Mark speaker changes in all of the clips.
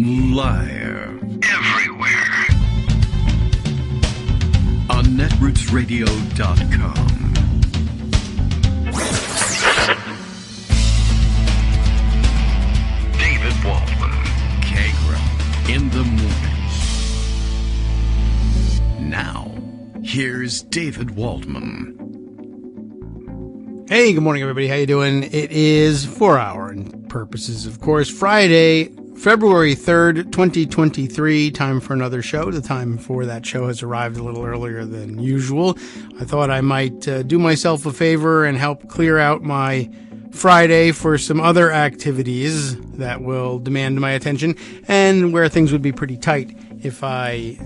Speaker 1: Live. Everywhere. On netrootsradio.com. David Waldman. Kagro. In the morning. Now, here's David Waldman.
Speaker 2: Hey, good morning, everybody. How you doing? It is, for our purposes, of course, Friday, February 3rd, 2023. Time for another show. The time for that show has arrived a little earlier than usual. I thought I might do myself a favor and help clear out my Friday for some other activities that will demand my attention and where things would be pretty tight if I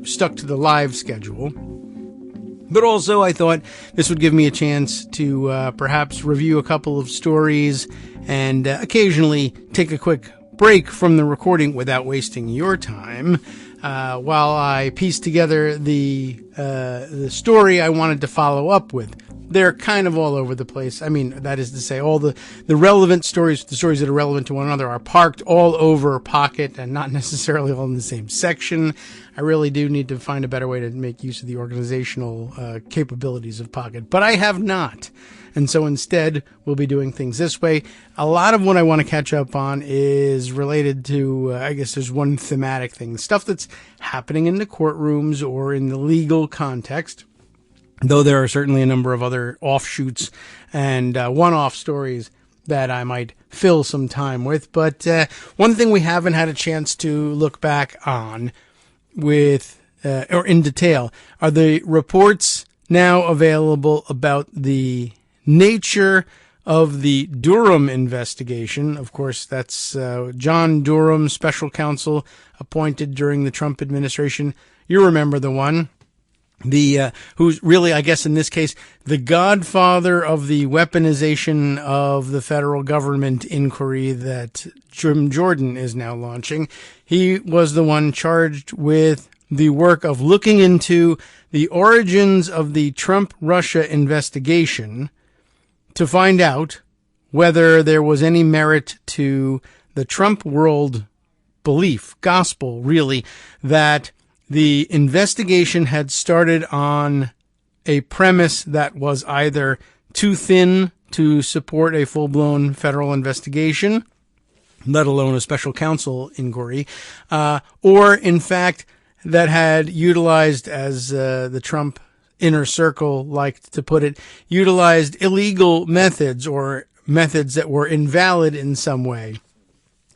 Speaker 2: stuck to the live schedule. But also, I thought this would give me a chance to perhaps review a couple of stories and occasionally take a quick break from the recording without wasting your time while I piece together the story I wanted to follow up with. They're kind of all over the place. I mean, that is to say, all the relevant stories, the stories that are relevant to one another, are parked all over Pocket and not necessarily all in the same section. I really do need to find a better way to make use of the organizational capabilities of Pocket, but I have not. And so instead, we'll be doing things this way. A lot of what I want to catch up on is related to, I guess there's one thematic thing, stuff that's happening in the courtrooms or in the legal context. Though there are certainly a number of other offshoots and one-off stories that I might fill some time with. But one thing we haven't had a chance to look back on with or in detail are the reports now available about the nature of the Durham investigation. Of course, that's John Durham, special counsel appointed during the Trump administration. You remember the one. Who's really, I guess in this case, the godfather of the weaponization of the federal government inquiry that Jim Jordan is now launching. He was the one charged with the work of looking into the origins of the Trump-Russia investigation to find out whether there was any merit to the Trump world belief, gospel, really, that the investigation had started on a premise that was either too thin to support a full-blown federal investigation, let alone a special counsel inquiry, or in fact that had utilized, as the Trump inner circle liked to put it, utilized illegal methods or methods that were invalid in some way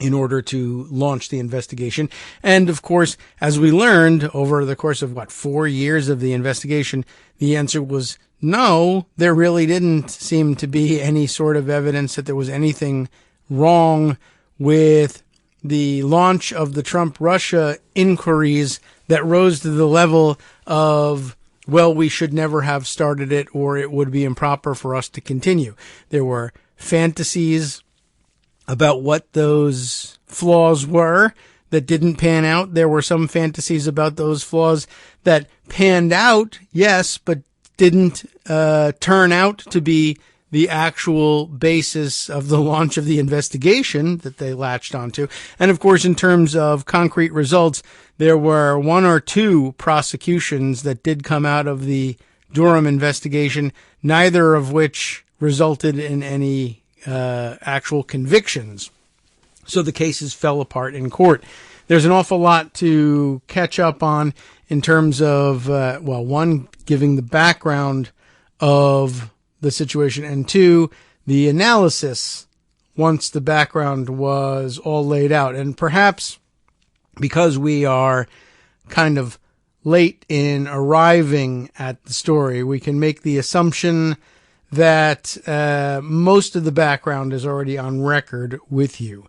Speaker 2: in order to launch the investigation. And of course, as we learned over the course of 4 years of the investigation, the answer was no, there really didn't seem to be any sort of evidence that there was anything wrong with the launch of the Trump-Russia inquiries that rose to the level of, well, we should never have started it or it would be improper for us to continue. There were fantasies about what those flaws were that didn't pan out. There were some fantasies about those flaws that panned out, yes, but didn't turn out to be the actual basis of the launch of the investigation that they latched onto. And of course, in terms of concrete results, there were one or two prosecutions that did come out of the Durham investigation, neither of which resulted in any actual convictions. So the cases fell apart in court. There's an awful lot to catch up on in terms of, one, giving the background of the situation, and two, the analysis once the background was all laid out. And perhaps because we are kind of late in arriving at the story, we can make the assumption that most of the background is already on record with you.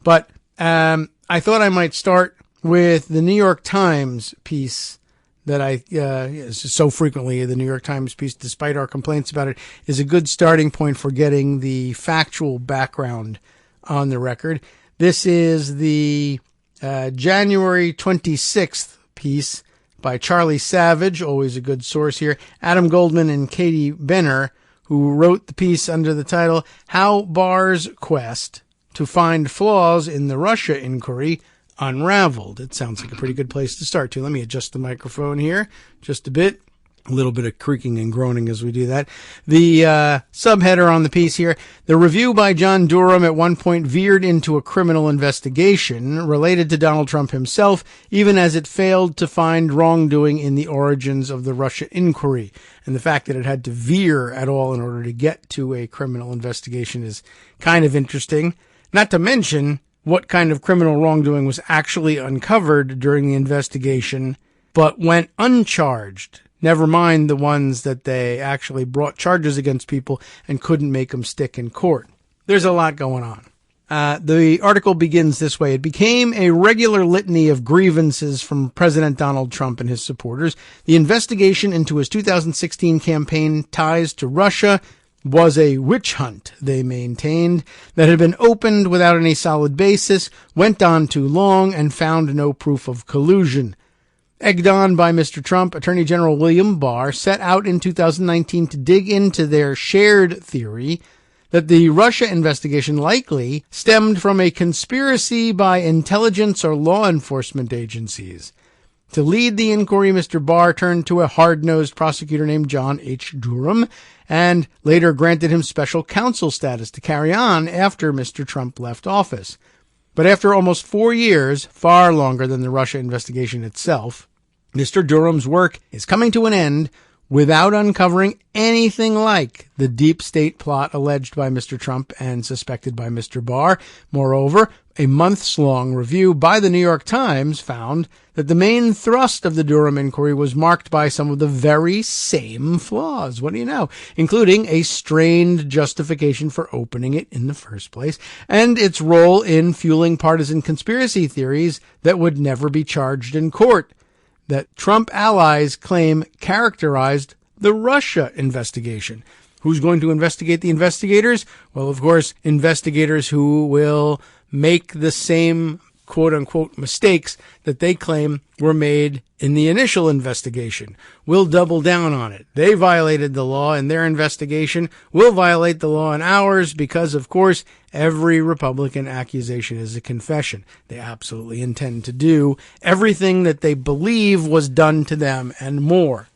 Speaker 2: But I thought I might start with the New York Times piece that so frequently the New York Times piece, despite our complaints about it, is a good starting point for getting the factual background on the record. This is the January 26th piece by Charlie Savage, always a good source here, Adam Goldman and Katie Benner, who wrote the piece under the title, How Barr's Quest to Find Flaws in the Russia Inquiry unraveled. It sounds like a pretty good place to start, too. Let me adjust the microphone here just a bit. A little bit of creaking and groaning as we do that. The subheader on the piece here, the review by John Durham at one point veered into a criminal investigation related to Donald Trump himself, even as it failed to find wrongdoing in the origins of the Russia inquiry. And the fact that it had to veer at all in order to get to a criminal investigation is kind of interesting. Not to mention what kind of criminal wrongdoing was actually uncovered during the investigation, but went uncharged. Never mind the ones that they actually brought charges against people and couldn't make them stick in court. There's a lot going on. The article begins this way. It became a regular litany of grievances from President Donald Trump and his supporters. The investigation into his 2016 campaign ties to Russia was a witch hunt, they maintained, that had been opened without any solid basis, went on too long, and found no proof of collusion. Egged on by Mr. Trump, Attorney General William Barr set out in 2019 to dig into their shared theory that the Russia investigation likely stemmed from a conspiracy by intelligence or law enforcement agencies. To lead the inquiry, Mr. Barr turned to a hard-nosed prosecutor named John H. Durham and later granted him special counsel status to carry on after Mr. Trump left office. But after almost 4 years, far longer than the Russia investigation itself, Mr. Durham's work is coming to an end without uncovering anything like the deep state plot alleged by Mr. Trump and suspected by Mr. Barr. Moreover, a months-long review by the New York Times found that the main thrust of the Durham inquiry was marked by some of the very same flaws. What do you know? Including a strained justification for opening it in the first place, and its role in fueling partisan conspiracy theories that would never be charged in court, that Trump allies claim characterized the Russia investigation. Who's going to investigate the investigators? Well, of course, investigators who will make the same quote-unquote mistakes that they claim were made in the initial investigation. We'll double down on it. They violated the law in their investigation. We'll violate the law in ours because, of course, every Republican accusation is a confession. They absolutely intend to do everything that they believe was done to them and more.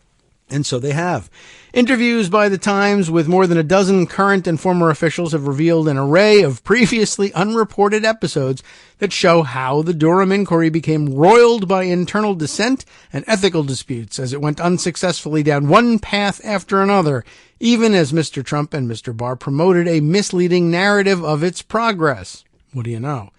Speaker 2: And so they have. Interviews by the Times with more than a dozen current and former officials have revealed an array of previously unreported episodes that show how the Durham inquiry became roiled by internal dissent and ethical disputes as it went unsuccessfully down one path after another, even as Mr. Trump and Mr. Barr promoted a misleading narrative of its progress. What do you know?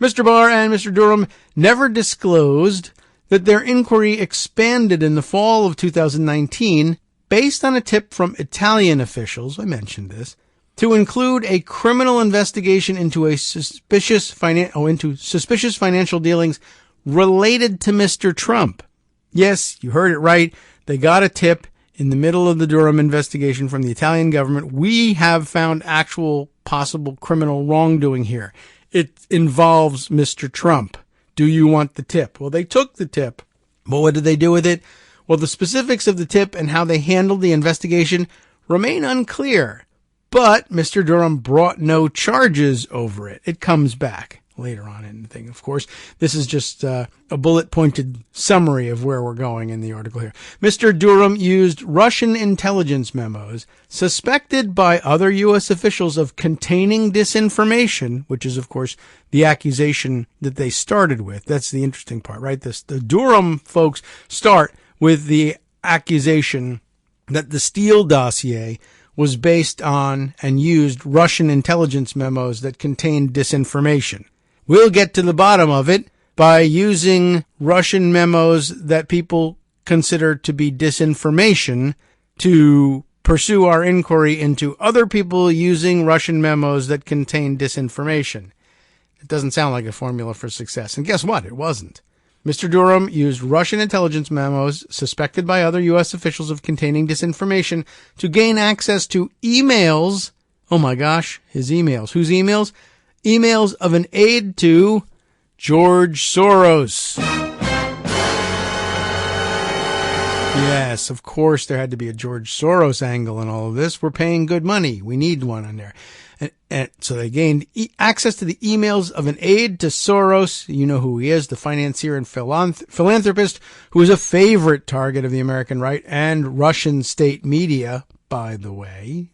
Speaker 2: Mr. Barr and Mr. Durham never disclosed that their inquiry expanded in the fall of 2019 based on a tip from Italian officials, I mentioned this, to include a criminal investigation into suspicious financial dealings related to Mr. Trump. Yes, you heard it right. They got a tip in the middle of the Durham investigation from the Italian government. We have found actual possible criminal wrongdoing here. It involves Mr. Trump. Do you want the tip? Well, they took the tip. But what did they do with it? Well, the specifics of the tip and how they handled the investigation remain unclear. But Mr. Durham brought no charges over it. It comes back later on in the thing, of course. This is just a bullet-pointed summary of where we're going in the article here. Mr. Durham used Russian intelligence memos suspected by other U.S. officials of containing disinformation, which is, of course, the accusation that they started with. That's the interesting part, right? The Durham folks start with the accusation that the Steele dossier was based on and used Russian intelligence memos that contained disinformation. We'll get to the bottom of it by using Russian memos that people consider to be disinformation to pursue our inquiry into other people using Russian memos that contain disinformation. It doesn't sound like a formula for success. And guess what? It wasn't. Mr. Durham used Russian intelligence memos suspected by other U.S. officials of containing disinformation to gain access to emails. Oh my gosh, his emails. Whose emails? Emails of an aide to George Soros. Yes, of course there had to be a George Soros angle in all of this. We're paying good money. We need one on there. And so they gained access to the emails of an aide to Soros. You know who he is, the financier and philanthropist who is a favorite target of the American right and Russian state media, by the way.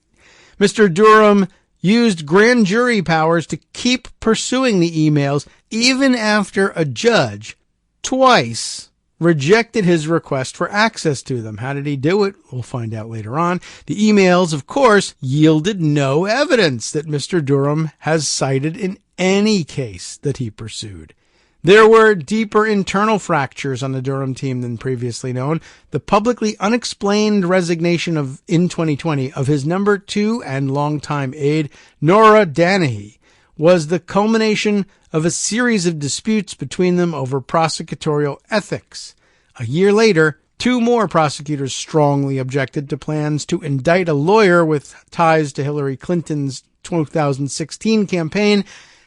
Speaker 2: Mr. Durham used grand jury powers to keep pursuing the emails even after a judge twice rejected his request for access to them. How did he do it? We'll find out later on. The emails, of course, yielded no evidence that Mr. Durham has cited in any case that he pursued. There were deeper internal fractures on the Durham team than previously known. The publicly unexplained resignation in 2020 of his number 2 and longtime aide, Nora Danahy, was the culmination of a series of disputes between them over prosecutorial ethics. A year later, 2 more prosecutors strongly objected to plans to indict a lawyer with ties to Hillary Clinton's 2016 campaign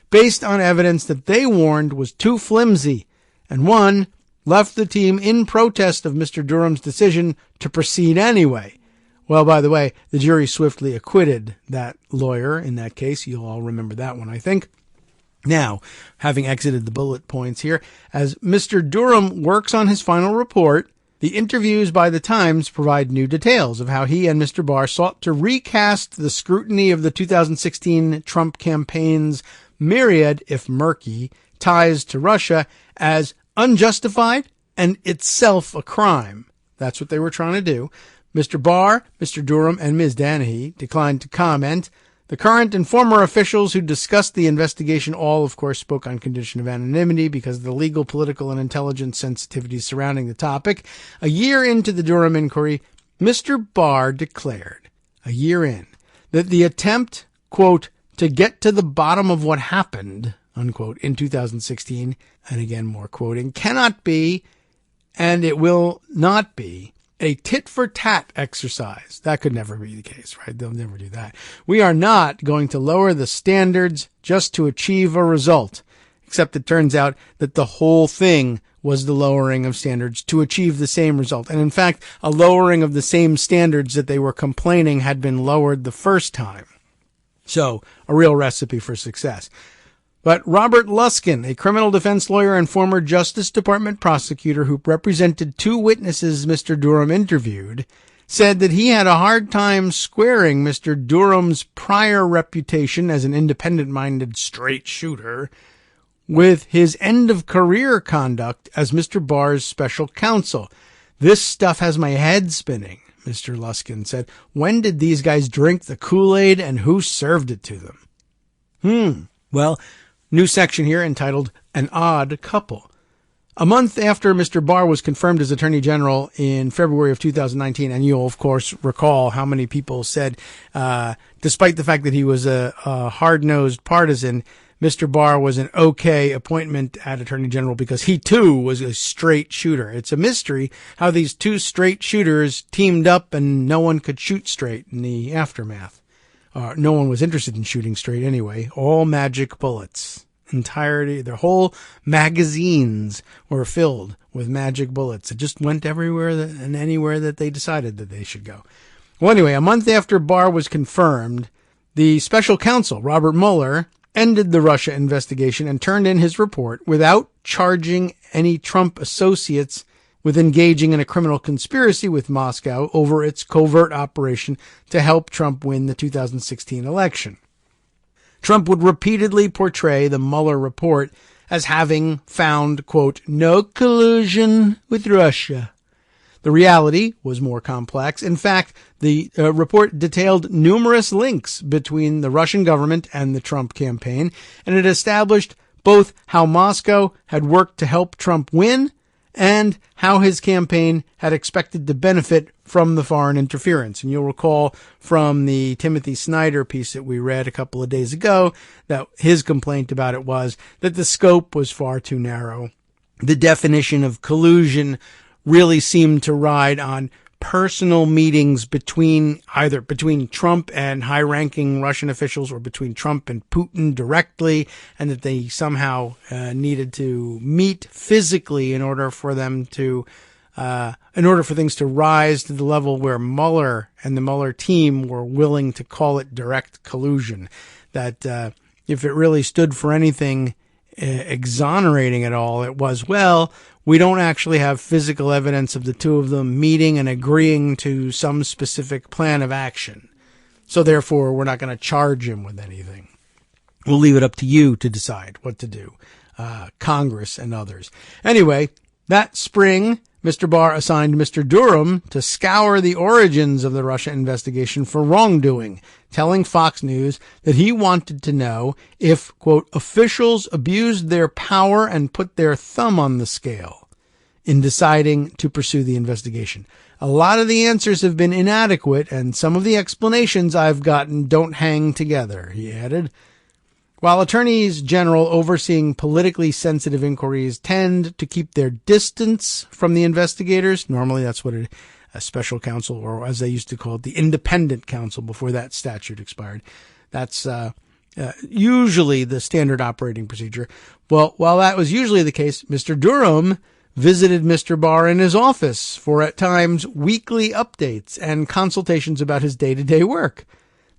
Speaker 2: based on evidence that they warned was too flimsy, and one left the team in protest of Mr. Durham's decision to proceed anyway. Well, by the way, the jury swiftly acquitted that lawyer in that case. You'll all remember that one, I think. Now, having exited the bullet points here, as Mr. Durham works on his final report, the interviews by the Times provide new details of how he and Mr. Barr sought to recast the scrutiny of the 2016 Trump campaign's myriad, if murky, ties to Russia as unjustified and itself a crime. That's what they were trying to do. Mr. Barr, Mr. Durham, and Ms. Danahy declined to comment. The current and former officials who discussed the investigation all, of course, spoke on condition of anonymity because of the legal, political, and intelligence sensitivities surrounding the topic. A year into the Durham inquiry, Mr. Barr declared, a year in, that the attempt, quote, to get to the bottom of what happened, unquote, in 2016, and again more quoting, cannot be, and it will not be, a tit-for-tat exercise. That could never be the case, right? They'll never do that. We are not going to lower the standards just to achieve a result, except it turns out that the whole thing was the lowering of standards to achieve the same result. And in fact, a lowering of the same standards that they were complaining had been lowered the first time. So, a real recipe for success. But Robert Luskin, a criminal defense lawyer and former Justice Department prosecutor who represented 2 witnesses Mr. Durham interviewed, said that he had a hard time squaring Mr. Durham's prior reputation as an independent-minded straight shooter with his end-of-career conduct as Mr. Barr's special counsel. This stuff has my head spinning, Mr. Luskin said. When did these guys drink the Kool-Aid and who served it to them? Well, new section here entitled An Odd Couple. A month after Mr. Barr was confirmed as Attorney General in February of 2019, and you'll, of course, recall how many people said, despite the fact that he was a hard-nosed partisan, Mr. Barr was an okay appointment at Attorney General because he, too, was a straight shooter. It's a mystery how these 2 straight shooters teamed up and no one could shoot straight in the aftermath. No one was interested in shooting straight anyway. All magic bullets. Their whole magazines were filled with magic bullets. It just went everywhere and anywhere that they decided that they should go. Well, anyway, a month after Barr was confirmed, the special counsel, Robert Mueller, ended the Russia investigation and turned in his report without charging any Trump associates with engaging in a criminal conspiracy with Moscow over its covert operation to help Trump win the 2016 election. Trump would repeatedly portray the Mueller report as having found, quote, no collusion with Russia. The reality was more complex. In fact, the report detailed numerous links between the Russian government and the Trump campaign, and it established both how Moscow had worked to help Trump win and how his campaign had expected to benefit from the foreign interference. And you'll recall from the Timothy Snyder piece that we read a couple of days ago that his complaint about it was that the scope was far too narrow. The definition of collusion really seemed to ride on personal meetings between Trump and high-ranking Russian officials or between Trump and Putin directly, and that they somehow needed to meet physically in order for them to in order for things to rise to the level where Mueller and the Mueller team were willing to call it direct collusion. That if it really stood for anything exonerating at all, it was, well, we don't actually have physical evidence of the two of them meeting and agreeing to some specific plan of action. So therefore, we're not going to charge him with anything. We'll leave it up to you to decide what to do, Congress and others. Anyway, that spring, Mr. Barr assigned Mr. Durham to scour the origins of the Russia investigation for wrongdoing, telling Fox News that he wanted to know if, quote, officials abused their power and put their thumb on the scale in deciding to pursue the investigation. A lot of the answers have been inadequate, and some of the explanations I've gotten don't hang together, he added. While attorneys general overseeing politically sensitive inquiries tend to keep their distance from the investigators, normally that's what a special counsel, or as they used to call it, the independent counsel before that statute expired, that's usually the standard operating procedure. Well, while that was usually the case, Mr. Durham visited Mr. Barr in his office for at times weekly updates and consultations about his day-to-day work.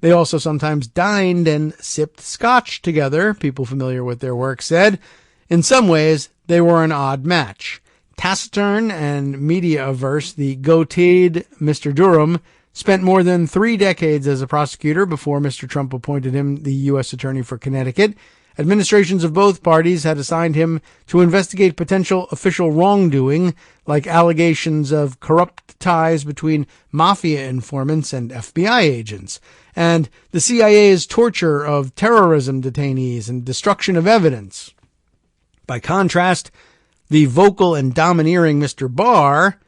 Speaker 2: They also sometimes dined and sipped scotch together, people familiar with their work said. In some ways, they were an odd match. Taciturn and media-averse, the goateed Mr. Durham spent more than 3 decades as a prosecutor before Mr. Trump appointed him the U.S. Attorney for Connecticut. Administrations of both parties had assigned him to investigate potential official wrongdoing, like allegations of corrupt ties between mafia informants and FBI agents, and the CIA's torture of terrorism detainees and destruction of evidence. By contrast, the vocal and domineering Mr. Barr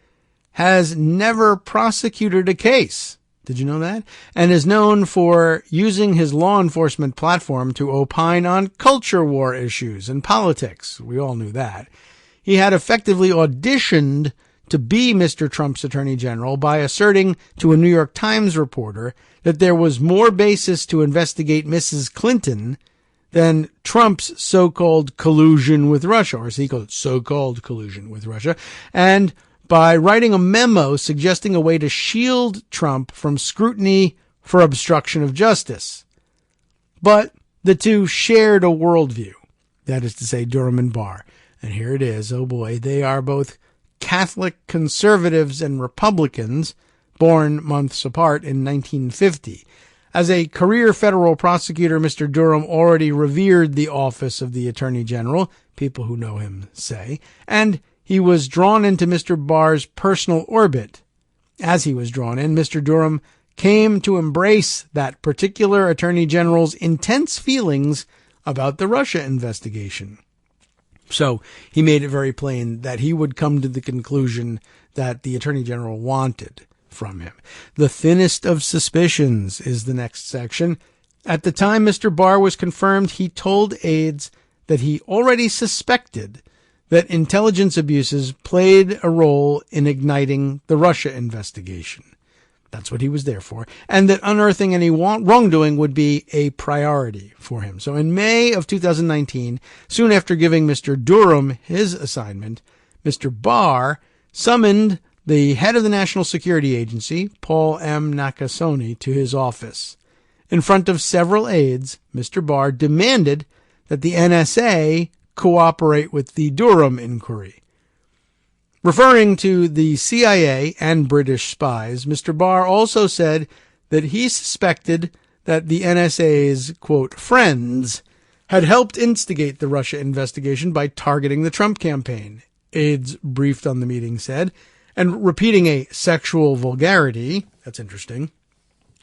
Speaker 2: has never prosecuted a case. Did you know that? And is known for using his law enforcement platform to opine on culture war issues and politics. We all knew that. He had effectively auditioned to be Mr. Trump's Attorney General by asserting to a New York Times reporter that there was more basis to investigate Mrs. Clinton than Trump's so-called collusion with Russia, or as he called it, so-called collusion with Russia, and by writing a memo suggesting a way to shield Trump from scrutiny for obstruction of justice. But the two shared a worldview, that is to say, Durham and Barr. And here it is, oh boy, they are both Catholic conservatives and Republicans, born months apart in 1950. As a career federal prosecutor, Mr. Durham already revered the office of the Attorney General, people who know him say, and he was drawn into Mr. Barr's personal orbit. As he was drawn in, Mr. Durham came to embrace that particular Attorney General's intense feelings about the Russia investigation. So he made it very plain that he would come to the conclusion that the Attorney General wanted from him. The thinnest of suspicions is the next section. At the time Mr. Barr was confirmed, he told aides that he already suspected that intelligence abuses played a role in igniting the Russia investigation. That's what he was there for. And that unearthing any wrongdoing would be a priority for him. So in May of 2019, soon after giving Mr. Durham his assignment, Mr. Barr summoned the head of the National Security Agency, Paul M. Nakasone, to his office. In front of several aides, Mr. Barr demanded that the NSA cooperate with the Durham inquiry. Referring to the CIA and British spies, Mr. Barr also said that he suspected that the NSA's, quote, friends had helped instigate the Russia investigation by targeting the Trump campaign, aides briefed on the meeting said, and repeating a sexual vulgarity, that's interesting.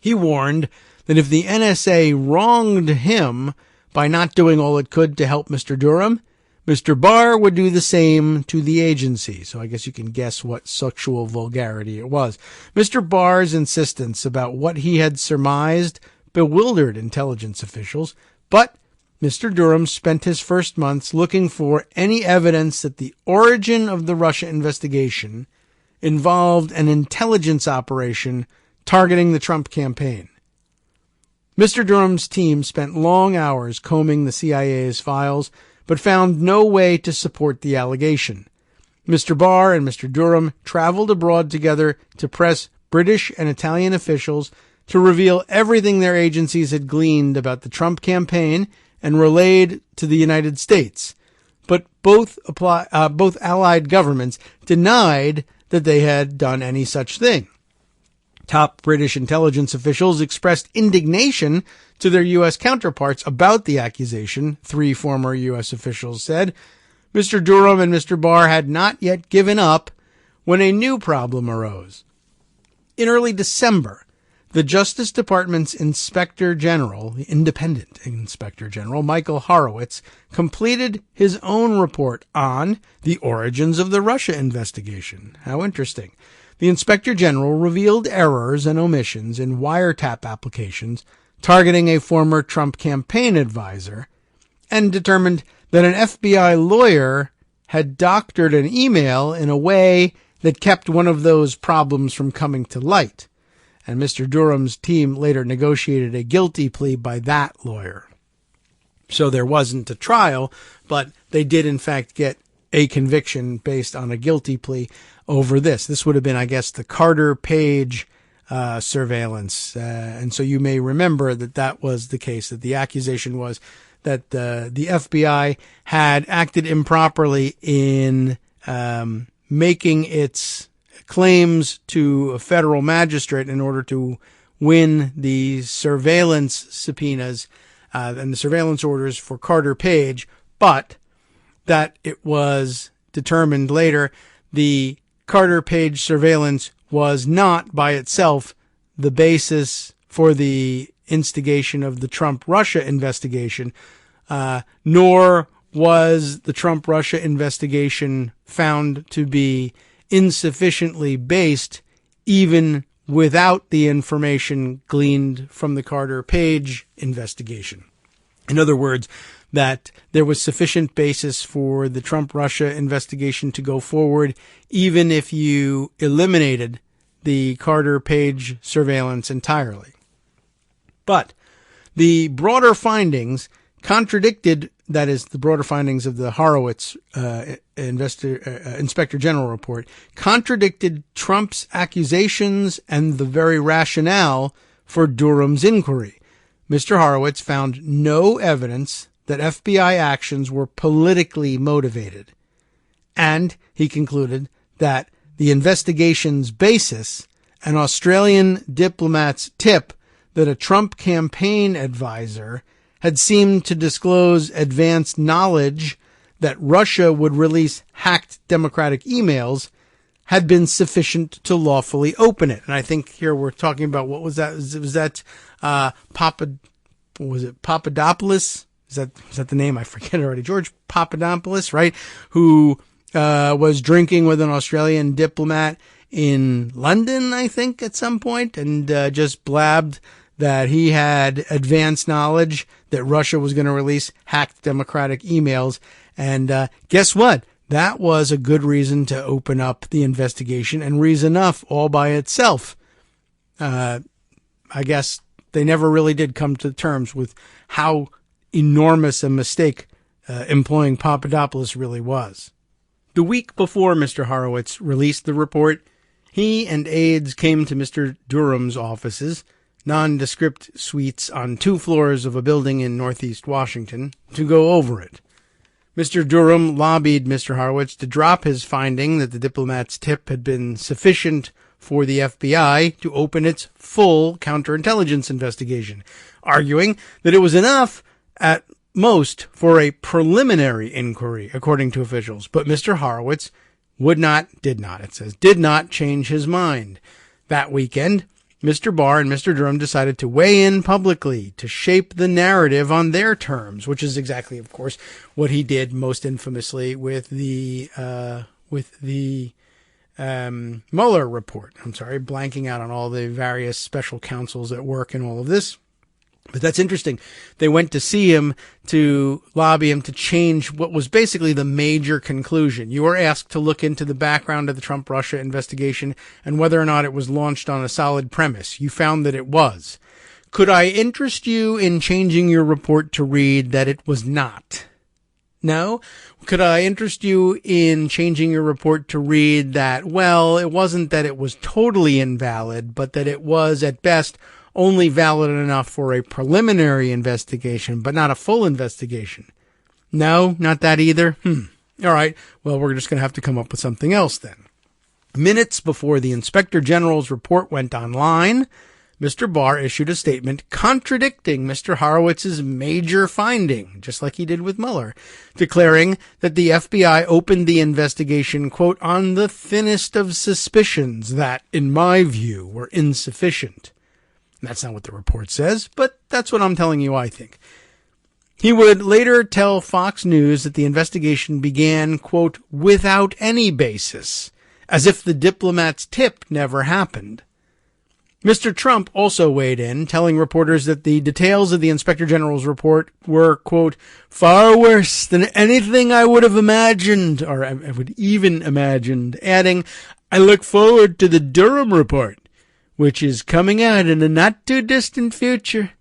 Speaker 2: He warned that if the NSA wronged him by not doing all it could to help Mr. Durham, Mr. Barr would do the same to the agency. So I guess you can guess what sexual vulgarity it was. Mr. Barr's insistence about what he had surmised bewildered intelligence officials, but Mr. Durham spent his first months looking for any evidence that the origin of the Russia investigation involved an intelligence operation targeting the Trump campaign. Mr. Durham's team spent long hours combing the CIA's files, but found no way to support the allegation. Mr. Barr and Mr. Durham traveled abroad together to press British and Italian officials to reveal everything their agencies had gleaned about the Trump campaign and relayed to the United States. But both allied governments denied that they had done any such thing. Top British intelligence officials expressed indignation to their U.S. counterparts about the accusation, 3 former U.S. officials said. Mr. Durham and Mr. Barr had not yet given up when a new problem arose. In early December, the Justice Department's Inspector General, the independent Inspector General, Michael Horowitz, completed his own report on the origins of the Russia investigation. How interesting. The Inspector General revealed errors and omissions in wiretap applications targeting a former Trump campaign advisor and determined that an FBI lawyer had doctored an email in a way that kept one of those problems from coming to light. And Mr. Durham's team later negotiated a guilty plea by that lawyer. So there wasn't a trial, but they did in fact get a conviction based on a guilty plea over this. This would have been, I guess, the Carter Page surveillance. And so you may remember that that was the case, that the accusation was that the FBI had acted improperly in making its claims to a federal magistrate in order to win the surveillance subpoenas and the surveillance orders for Carter Page, but that it was determined later the Carter Page surveillance was not by itself the basis for the instigation of the Trump-Russia investigation, nor was the Trump-Russia investigation found to be insufficiently based even without the information gleaned from the Carter Page investigation. In other words, that there was sufficient basis for the Trump-Russia investigation to go forward, even if you eliminated the Carter Page surveillance entirely. But the broader findings contradicted, that is, the broader findings of the Horowitz Inspector General report, contradicted Trump's accusations and the very rationale for Durham's inquiry. Mr. Horowitz found no evidence that FBI actions were politically motivated. And he concluded that the investigation's basis, an Australian diplomat's tip that a Trump campaign advisor had seemed to disclose advanced knowledge that Russia would release hacked Democratic emails, had been sufficient to lawfully open it. And I think here we're talking about, what was that? Was that Papadopoulos? Is that the name? I forget already. George Papadopoulos, right? Who was drinking with an Australian diplomat in London, I think, at some point, and just blabbed that he had advanced knowledge that Russia was going to release hacked Democratic emails. And guess what? That was a good reason to open up the investigation, and reason enough all by itself. I guess they never really did come to terms with how enormous a mistake employing Papadopoulos really was. The week before Mr. Horowitz released the report, he and aides came to Mr. Durham's offices, nondescript suites on 2 floors of a building in Northeast Washington, to go over it. Mr. Durham lobbied Mr. Horowitz to drop his finding that the diplomat's tip had been sufficient for the FBI to open its full counterintelligence investigation, arguing that it was enough at most for a preliminary inquiry, according to officials. But Mr. Horowitz did not change his mind. That weekend, Mr. Barr and Mr. Durham decided to weigh in publicly to shape the narrative on their terms, which is exactly, of course, what he did most infamously with the Mueller report. I'm sorry, blanking out on all the various special counsels at work and all of this. But that's interesting. They went to see him to lobby him to change what was basically the major conclusion. You were asked to look into the background of the Trump-Russia investigation and whether or not it was launched on a solid premise. You found that it was. Could I interest you in changing your report to read that it was not? No? Could I interest you in changing your report to read that, well, it wasn't that it was totally invalid, but that it was at best only valid enough for a preliminary investigation, but not a full investigation? No, not that either? All right. Well, we're just going to have to come up with something else then. Minutes before the Inspector General's report went online, Mr. Barr issued a statement contradicting Mr. Horowitz's major finding, just like he did with Mueller, declaring that the FBI opened the investigation, quote, on the thinnest of suspicions that, in my view, were insufficient. That's not what the report says, but that's what I'm telling you I think. He would later tell Fox News that the investigation began, quote, without any basis, as if the diplomat's tip never happened. Mr. Trump also weighed in, telling reporters that the details of the Inspector General's report were, quote, far worse than anything I would have imagined, or I would even imagined, adding, I look forward to the Durham report, which is coming out in a not-too-distant future.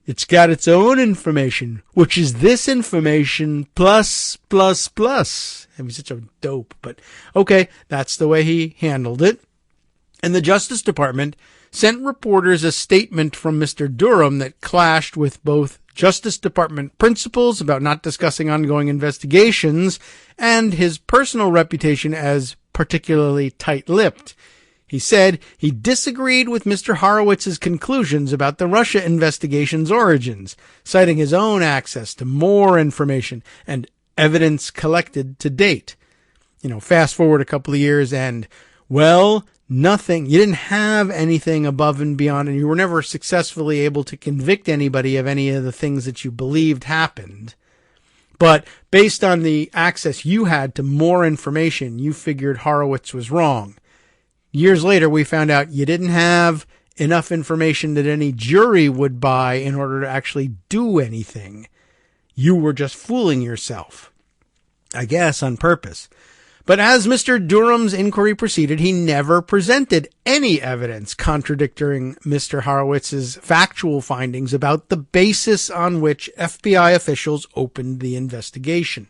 Speaker 2: It's got its own information, which is this information plus. I mean, such a dope, but okay, that's the way he handled it. And the Justice Department sent reporters a statement from Mr. Durham that clashed with both Justice Department principles about not discussing ongoing investigations and his personal reputation as particularly tight-lipped. He said he disagreed with Mr. Horowitz's conclusions about the Russia investigation's origins, citing his own access to more information and evidence collected to date. Fast forward a couple of years and, well, nothing. You didn't have anything above and beyond, and you were never successfully able to convict anybody of any of the things that you believed happened. But based on the access you had to more information, you figured Horowitz was wrong. Years later, we found out you didn't have enough information that any jury would buy in order to actually do anything. You were just fooling yourself. I guess on purpose. But as Mr. Durham's inquiry proceeded, he never presented any evidence contradicting Mr. Horowitz's factual findings about the basis on which FBI officials opened the investigation.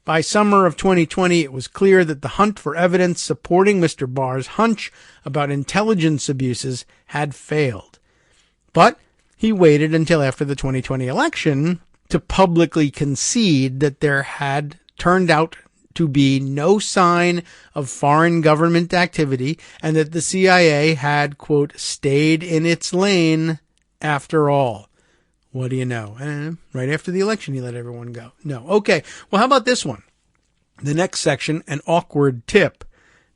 Speaker 2: By summer of 2020, it was clear that the hunt for evidence supporting Mr. Barr's hunch about intelligence abuses had failed. But he waited until after the 2020 election to publicly concede that there had turned out to be no sign of foreign government activity and that the CIA had, quote, stayed in its lane after all. What do you know? Right after the election, he let everyone go. No. Okay. Well, how about this one? The next section, an awkward tip.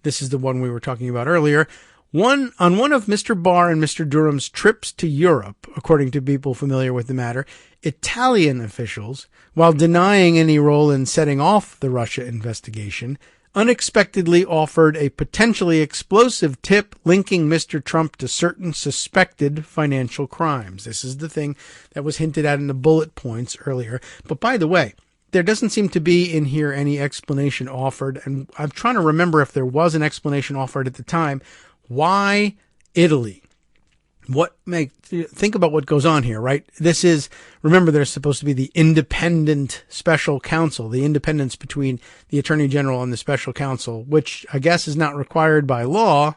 Speaker 2: This is the one we were talking about earlier. On one of Mr. Barr and Mr. Durham's trips to Europe, according to people familiar with the matter, Italian officials, while denying any role in setting off the Russia investigation, unexpectedly offered a potentially explosive tip linking Mr. Trump to certain suspected financial crimes. This is the thing that was hinted at in the bullet points earlier. But by the way, there doesn't seem to be in here any explanation offered, and I'm trying to remember if there was an explanation offered at the time. Why Italy? Think about what goes on here, right? This is, remember, there's supposed to be the independent special counsel, the independence between the Attorney General and the special counsel, which I guess is not required by law,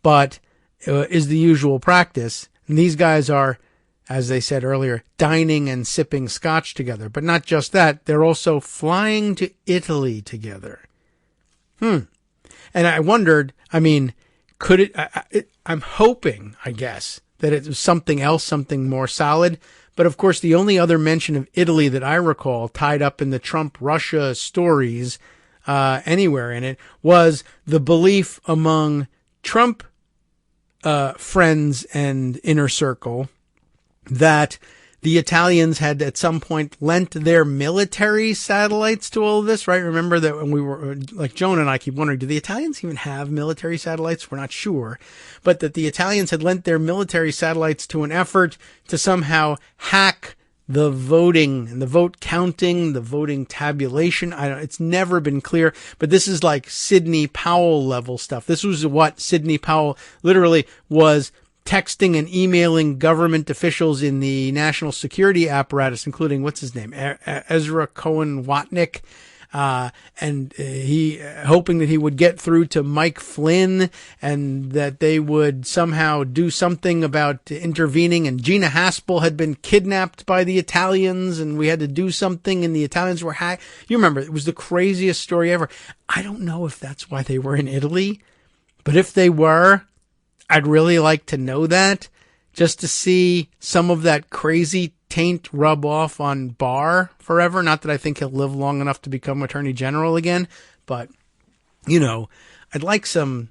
Speaker 2: but is the usual practice. And these guys are, as they said earlier, dining and sipping scotch together. But not just that, they're also flying to Italy together. And I wondered, could it, I'm hoping, I guess, that it was something else, something more solid. But of course, the only other mention of Italy that I recall tied up in the Trump-Russia stories anywhere in it was the belief among Trump friends and inner circle that the Italians had at some point lent their military satellites to all of this, right? Remember that when we were, like Joan and I keep wondering, do the Italians even have military satellites? We're not sure. But that the Italians had lent their military satellites to an effort to somehow hack the voting and the vote counting, the voting tabulation. It's never been clear, but this is like Sidney Powell level stuff. This was what Sidney Powell literally was texting and emailing government officials in the national security apparatus, including, what's his name, Ezra Cohen Watnick, and he hoping that he would get through to Mike Flynn and that they would somehow do something about intervening. And Gina Haspel had been kidnapped by the Italians and we had to do something, and the Italians were you remember, it was the craziest story ever. I don't know if that's why they were in Italy, but if they were, I'd really like to know that, just to see some of that crazy taint rub off on Barr forever. Not that I think he'll live long enough to become Attorney General again, but, I'd like some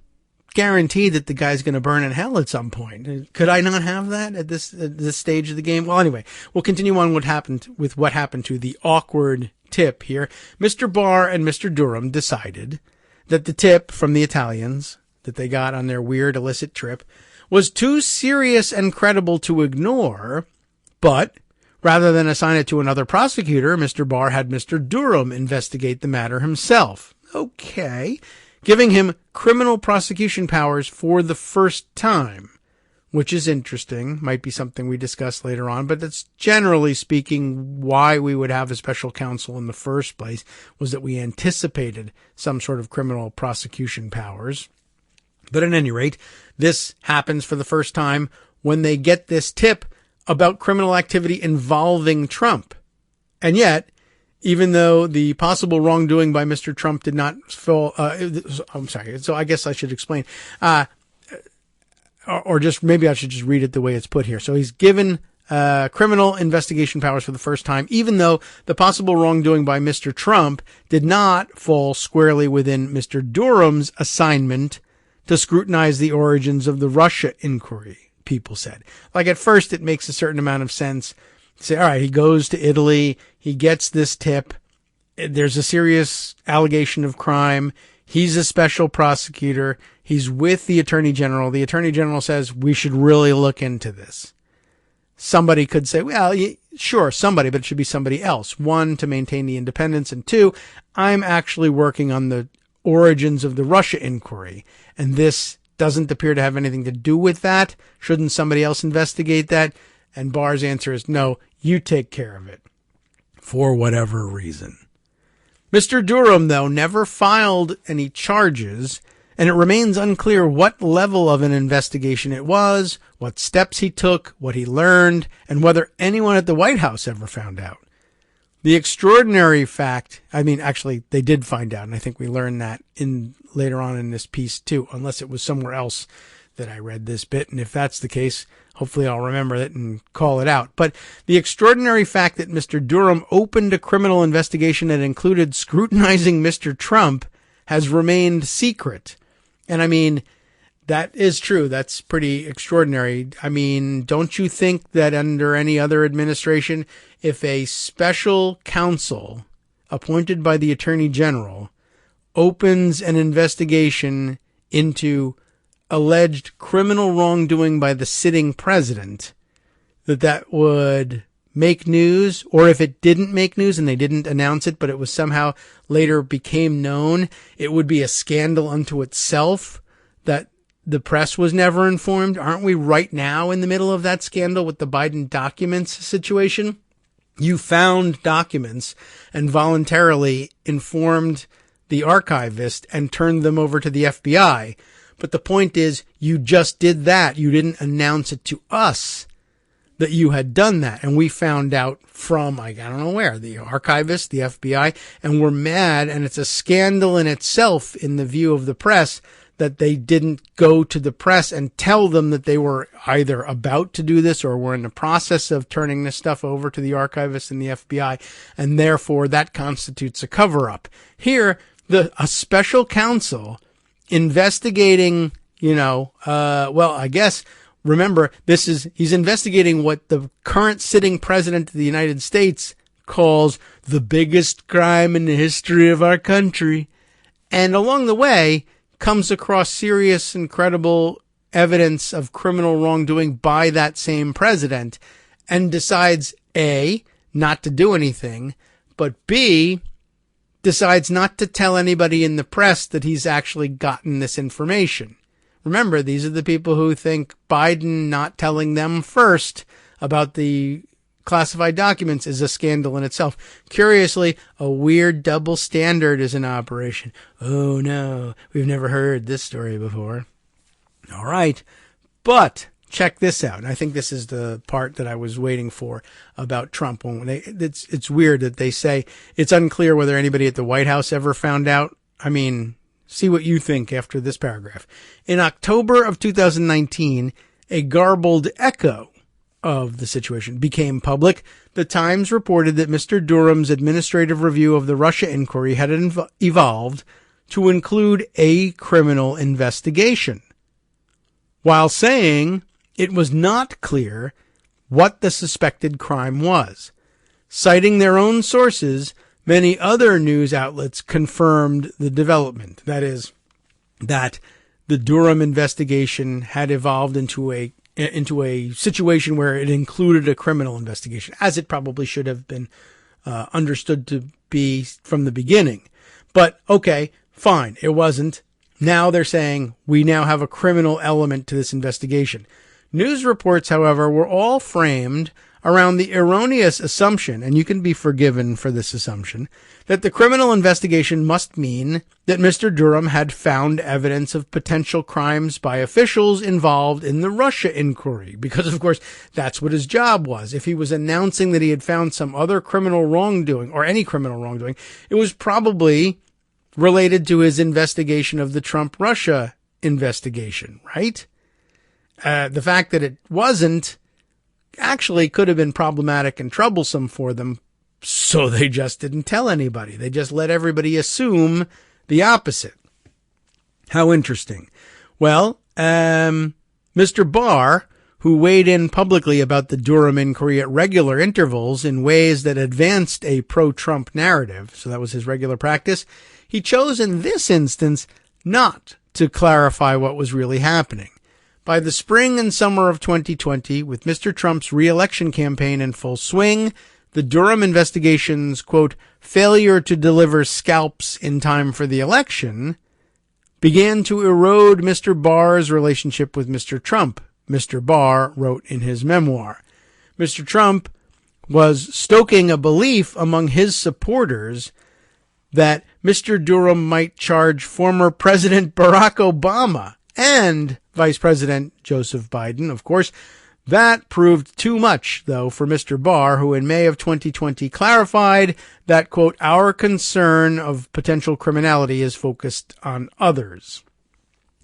Speaker 2: guarantee that the guy's going to burn in hell at some point. Could I not have that at this stage of the game? Well, anyway, we'll continue on what happened to the awkward tip here. Mr. Barr and Mr. Durham decided that the tip from the Italians that they got on their weird illicit trip was too serious and credible to ignore, but rather than assign it to another prosecutor, Mr. Barr had Mr. Durham investigate the matter himself. Okay. Giving him criminal prosecution powers for the first time, which is interesting. Might be something we discuss later on, but that's generally speaking why we would have a special counsel in the first place, was that we anticipated some sort of criminal prosecution powers. But at any rate, this happens for the first time when they get this tip about criminal activity involving Trump. And yet, even though the possible wrongdoing by Mr. Trump did not fall, I'm sorry, so I guess I should explain, or just maybe I should just read it the way it's put here. So he's given criminal investigation powers for the first time, even though the possible wrongdoing by Mr. Trump did not fall squarely within Mr. Durham's assignment to scrutinize the origins of the Russia inquiry, people said. Like, at first, it makes a certain amount of sense. Say, all right, he goes to Italy, he gets this tip, there's a serious allegation of crime, he's a special prosecutor, he's with the Attorney General. The Attorney General says, we should really look into this. Somebody could say, well, sure, somebody, but it should be somebody else. One, to maintain the independence, and two, I'm actually working on the origins of the Russia inquiry, and this doesn't appear to have anything to do with that. Shouldn't somebody else investigate that? And Barr's answer is, no, you take care of it, for whatever reason. Mr. Durham, though, never filed any charges, and it remains unclear what level of an investigation it was, what steps he took, what he learned, and whether anyone at the White House ever found out. The extraordinary fact, actually, they did find out, and I think we learned that later on in this piece too, unless it was somewhere else that I read this bit, and if that's the case, hopefully I'll remember it and call it out. But the extraordinary fact that Mr. Durham opened a criminal investigation that included scrutinizing Mr. Trump has remained secret. And that is true. That's pretty extraordinary. Don't you think that under any other administration, if a special counsel appointed by the Attorney General opens an investigation into alleged criminal wrongdoing by the sitting president, that would make news? Or if it didn't make news and they didn't announce it, but it was somehow later became known, it would be a scandal unto itself that the press was never informed? Aren't we right now in the middle of that scandal with the Biden documents situation? You found documents and voluntarily informed the archivist and turned them over to the FBI. But the point is, you just did that. You didn't announce it to us that you had done that. And we found out from, I don't know where, the archivist, the FBI, and we're mad. And it's a scandal in itself in the view of the press that they didn't go to the press and tell them that they were either about to do this or were in the process of turning this stuff over to the archivist and the FBI. And therefore that constitutes a cover-up. Here, a special counsel investigating, I guess, remember, he's investigating what the current sitting president of the United States calls the biggest crime in the history of our country. And along the way, comes across serious and credible evidence of criminal wrongdoing by that same president and decides, A, not to do anything, but B, decides not to tell anybody in the press that he's actually gotten this information, remember, these are the people who think Biden not telling them first about the classified documents is a scandal in itself. Curiously, a weird double standard is in operation. Oh no, we've never heard this story before. All right, but check this out. I think this is the part that I was waiting for about Trump. It's weird that they say it's unclear whether anybody at the White House ever found out. I mean, see what you think after this paragraph. In October of 2019, a garbled echo of the situation became public. The Times reported that Mr. Durham's administrative review of the Russia inquiry had evolved to include a criminal investigation, while saying it was not clear what the suspected crime was. Citing their own sources, many other news outlets confirmed the development. That is, that the Durham investigation had evolved into a situation where it included a criminal investigation, as it probably should have been understood to be from the beginning. But okay, fine, it wasn't. Now they're saying we now have a criminal element to this investigation. News reports, however, were all framed around the erroneous assumption, and you can be forgiven for this assumption, that the criminal investigation must mean that Mr. Durham had found evidence of potential crimes by officials involved in the Russia inquiry, because, of course, that's what his job was. If he was announcing that he had found some other criminal wrongdoing, or any criminal wrongdoing, it was probably related to his investigation of the Trump-Russia investigation, right? The fact that it wasn't actually could have been problematic and troublesome for them, so they just didn't tell anybody. They just let everybody assume the opposite. How interesting. Well, Mr. Barr, who weighed in publicly about the Durham inquiry at regular intervals in ways that advanced a pro-Trump narrative, so that was his regular practice, he chose in this instance not to clarify what was really happening. By the spring and summer of 2020, with Mr. Trump's re-election campaign in full swing, the Durham investigation's, quote, failure to deliver scalps in time for the election began to erode Mr. Barr's relationship with Mr. Trump, Mr. Barr wrote in his memoir. Mr. Trump was stoking a belief among his supporters that Mr. Durham might charge former President Barack Obama and Vice President Joseph Biden, of course. That proved too much, though, for Mr. Barr, who in May of 2020 clarified that, quote, our concern of potential criminality is focused on others.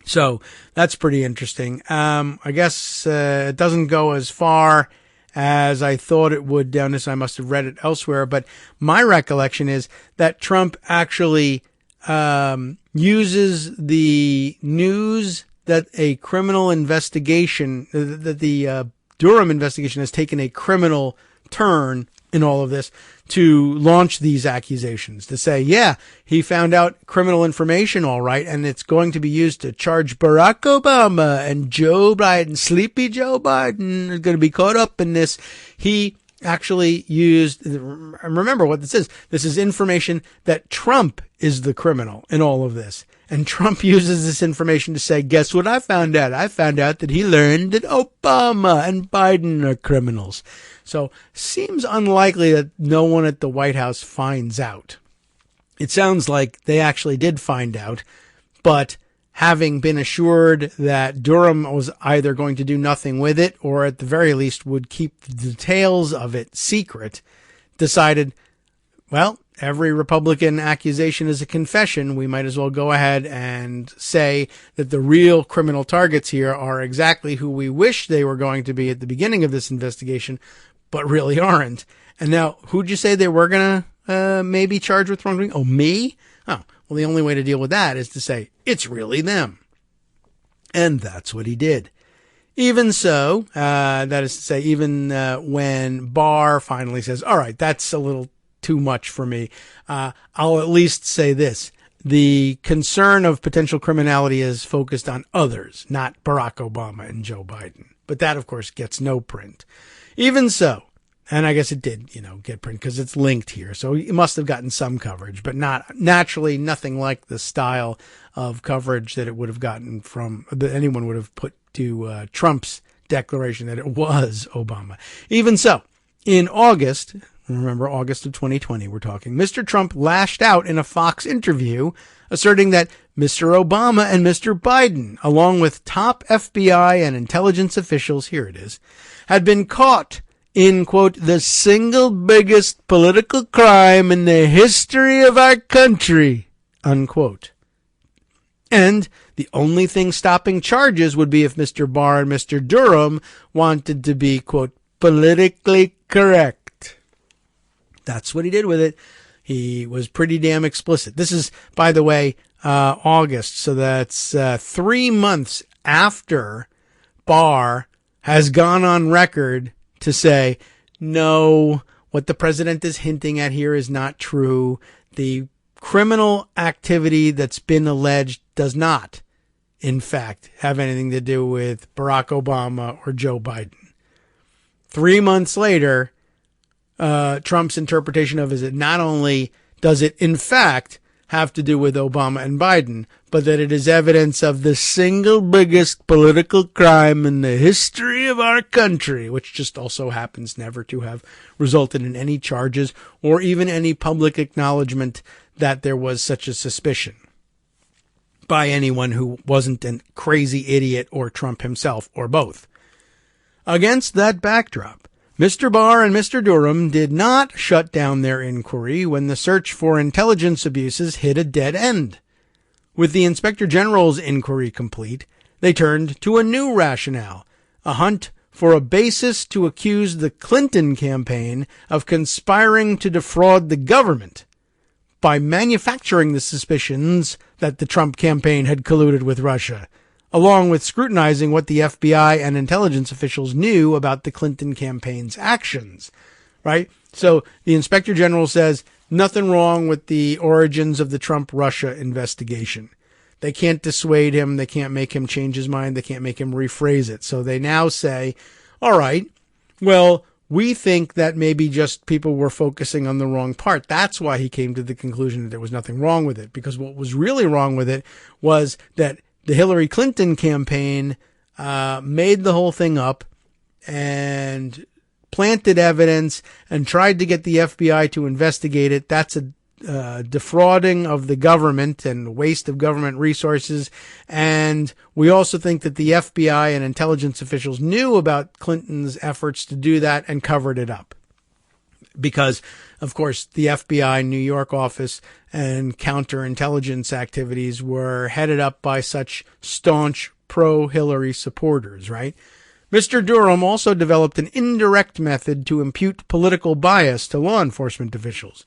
Speaker 2: So that's pretty interesting. I guess it doesn't go as far as I thought it would down this. I must have read it elsewhere, but my recollection is that Trump actually uses the news that a criminal investigation, that the Durham investigation has taken a criminal turn in all of this, to launch these accusations, to say, yeah, he found out criminal information, all right, and it's going to be used to charge Barack Obama and Joe Biden, sleepy Joe Biden is going to be caught up in this. He actually used, remember what this is. This is information that Trump is the criminal in all of this. And Trump uses this information to say, guess what I found out? I found out that he learned that Obama and Biden are criminals. So seems unlikely that no one at the White House finds out. It sounds like they actually did find out, but having been assured that Durham was either going to do nothing with it or at the very least would keep the details of it secret, decided, well, every Republican accusation is a confession. We might as well go ahead and say that the real criminal targets here are exactly who we wish they were going to be at the beginning of this investigation, but really aren't. And now, who'd you say they were going to maybe charge with wrongdoing? Oh, me? Oh, well, the only way to deal with that is to say, it's really them. And that's what he did. Even so, that is to say, even when Barr finally says, all right, that's a little too much for me, I'll at least say this. The concern of potential criminality is focused on others, not Barack Obama and Joe Biden. But that, of course, gets no print. Even so, And I guess it did, get print because it's linked here. So it must have gotten some coverage, but naturally nothing like the style of coverage that it would have gotten that anyone would have put to Trump's declaration that it was Obama. Even so, in August, remember August of 2020, we're talking, Mr. Trump lashed out in a Fox interview asserting that Mr. Obama and Mr. Biden, along with top FBI and intelligence officials, here it is, had been caught in, quote, the single biggest political crime in the history of our country, unquote. And the only thing stopping charges would be if Mr. Barr and Mr. Durham wanted to be, quote, politically correct. That's what he did with it. He was pretty damn explicit. This is, by the way, August. So that's 3 months after Barr has gone on record to say, no, what the president is hinting at here is not true. The criminal activity that's been alleged does not, in fact, have anything to do with Barack Obama or Joe Biden. 3 months later, Trump's interpretation of it is not only does it, in fact, have to do with Obama and Biden, but that it is evidence of the single biggest political crime in the history of our country, which just also happens never to have resulted in any charges or even any public acknowledgement that there was such a suspicion by anyone who wasn't a crazy idiot or Trump himself or both. Against that backdrop, Mr. Barr and Mr. Durham did not shut down their inquiry when the search for intelligence abuses hit a dead end. With the Inspector General's inquiry complete, they turned to a new rationale, a hunt for a basis to accuse the Clinton campaign of conspiring to defraud the government by manufacturing the suspicions that the Trump campaign had colluded with Russia, along with scrutinizing what the FBI and intelligence officials knew about the Clinton campaign's actions, right? So the Inspector General says nothing wrong with the origins of the Trump-Russia investigation. They can't dissuade him. They can't make him change his mind. They can't make him rephrase it. So they now say, all right, well, we think that maybe just people were focusing on the wrong part. That's why he came to the conclusion that there was nothing wrong with it, because what was really wrong with it was that the Hillary Clinton campaign made the whole thing up and planted evidence and tried to get the FBI to investigate it. That's a defrauding of the government and waste of government resources. And we also think that the FBI and intelligence officials knew about Clinton's efforts to do that and covered it up. Because, of course, the FBI New York office and counterintelligence activities were headed up by such staunch pro-Hillary supporters, right? Mr. Durham also developed an indirect method to impute political bias to law enforcement officials.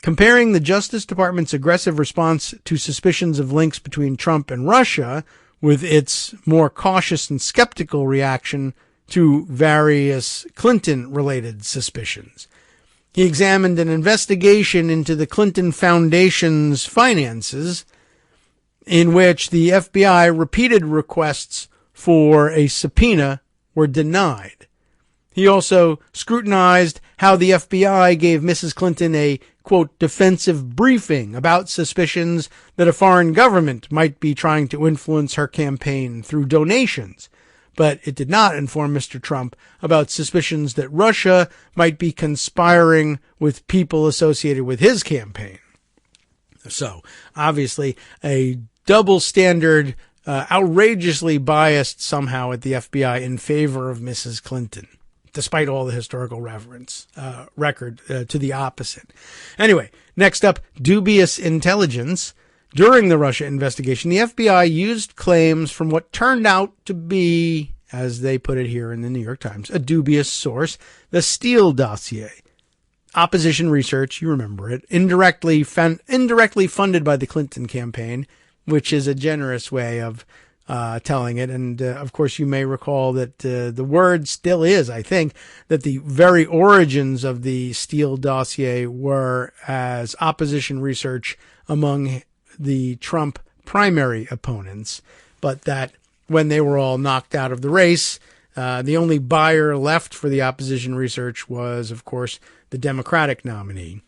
Speaker 2: Comparing the Justice Department's aggressive response to suspicions of links between Trump and Russia with its more cautious and skeptical reaction to various Clinton-related suspicions. He examined an investigation into the Clinton Foundation's finances, in which the FBI repeated requests for a subpoena were denied. He also scrutinized how the FBI gave Mrs. Clinton a, quote, defensive briefing about suspicions that a foreign government might be trying to influence her campaign through donations. But it did not inform Mr. Trump about suspicions that Russia might be conspiring with people associated with his campaign. So, obviously, a double standard, outrageously biased somehow at the FBI in favor of Mrs. Clinton, despite all the historical record to the opposite. Anyway, next up, dubious intelligence. During the Russia investigation, the FBI used claims from what turned out to be, as they put it here in the New York Times, a dubious source, the Steele dossier. Opposition research, you remember it, indirectly funded by the Clinton campaign, which is a generous way of telling it. And, of course, you may recall that the word still is, I think, that the very origins of the Steele dossier were as opposition research among the Trump primary opponents, but that when they were all knocked out of the race, The only buyer left for the opposition research was, of course, the Democratic nominee.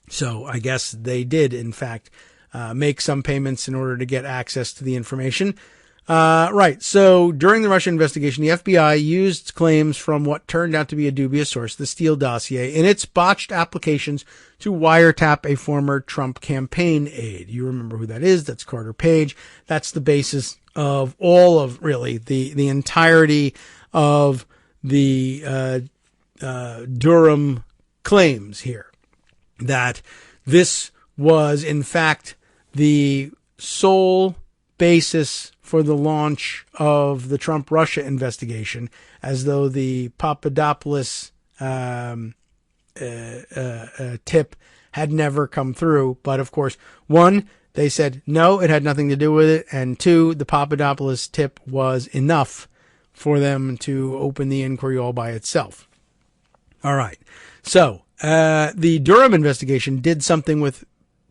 Speaker 2: So I guess they did, in fact, make some payments in order to get access to the information. Right. So during the Russia investigation, the FBI used claims from what turned out to be a dubious source, the Steele dossier, in its botched applications to wiretap a former Trump campaign aide. You remember who that is? That's Carter Page. That's the basis of all of really the entirety of the Durham claims here, that this was in fact the sole basis for the launch of the Trump-Russia investigation, as though the Papadopoulos tip had never come through. But of course, one, they said no, it had nothing to do with it, and two, the Papadopoulos tip was enough for them to open the inquiry all by itself. All right. So the Durham investigation did something with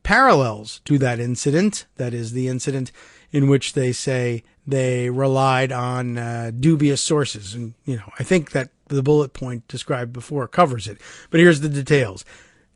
Speaker 2: parallels to that incident. That is the incident in which they say they relied on dubious sources. And, I think that the bullet point described before covers it. But here's the details.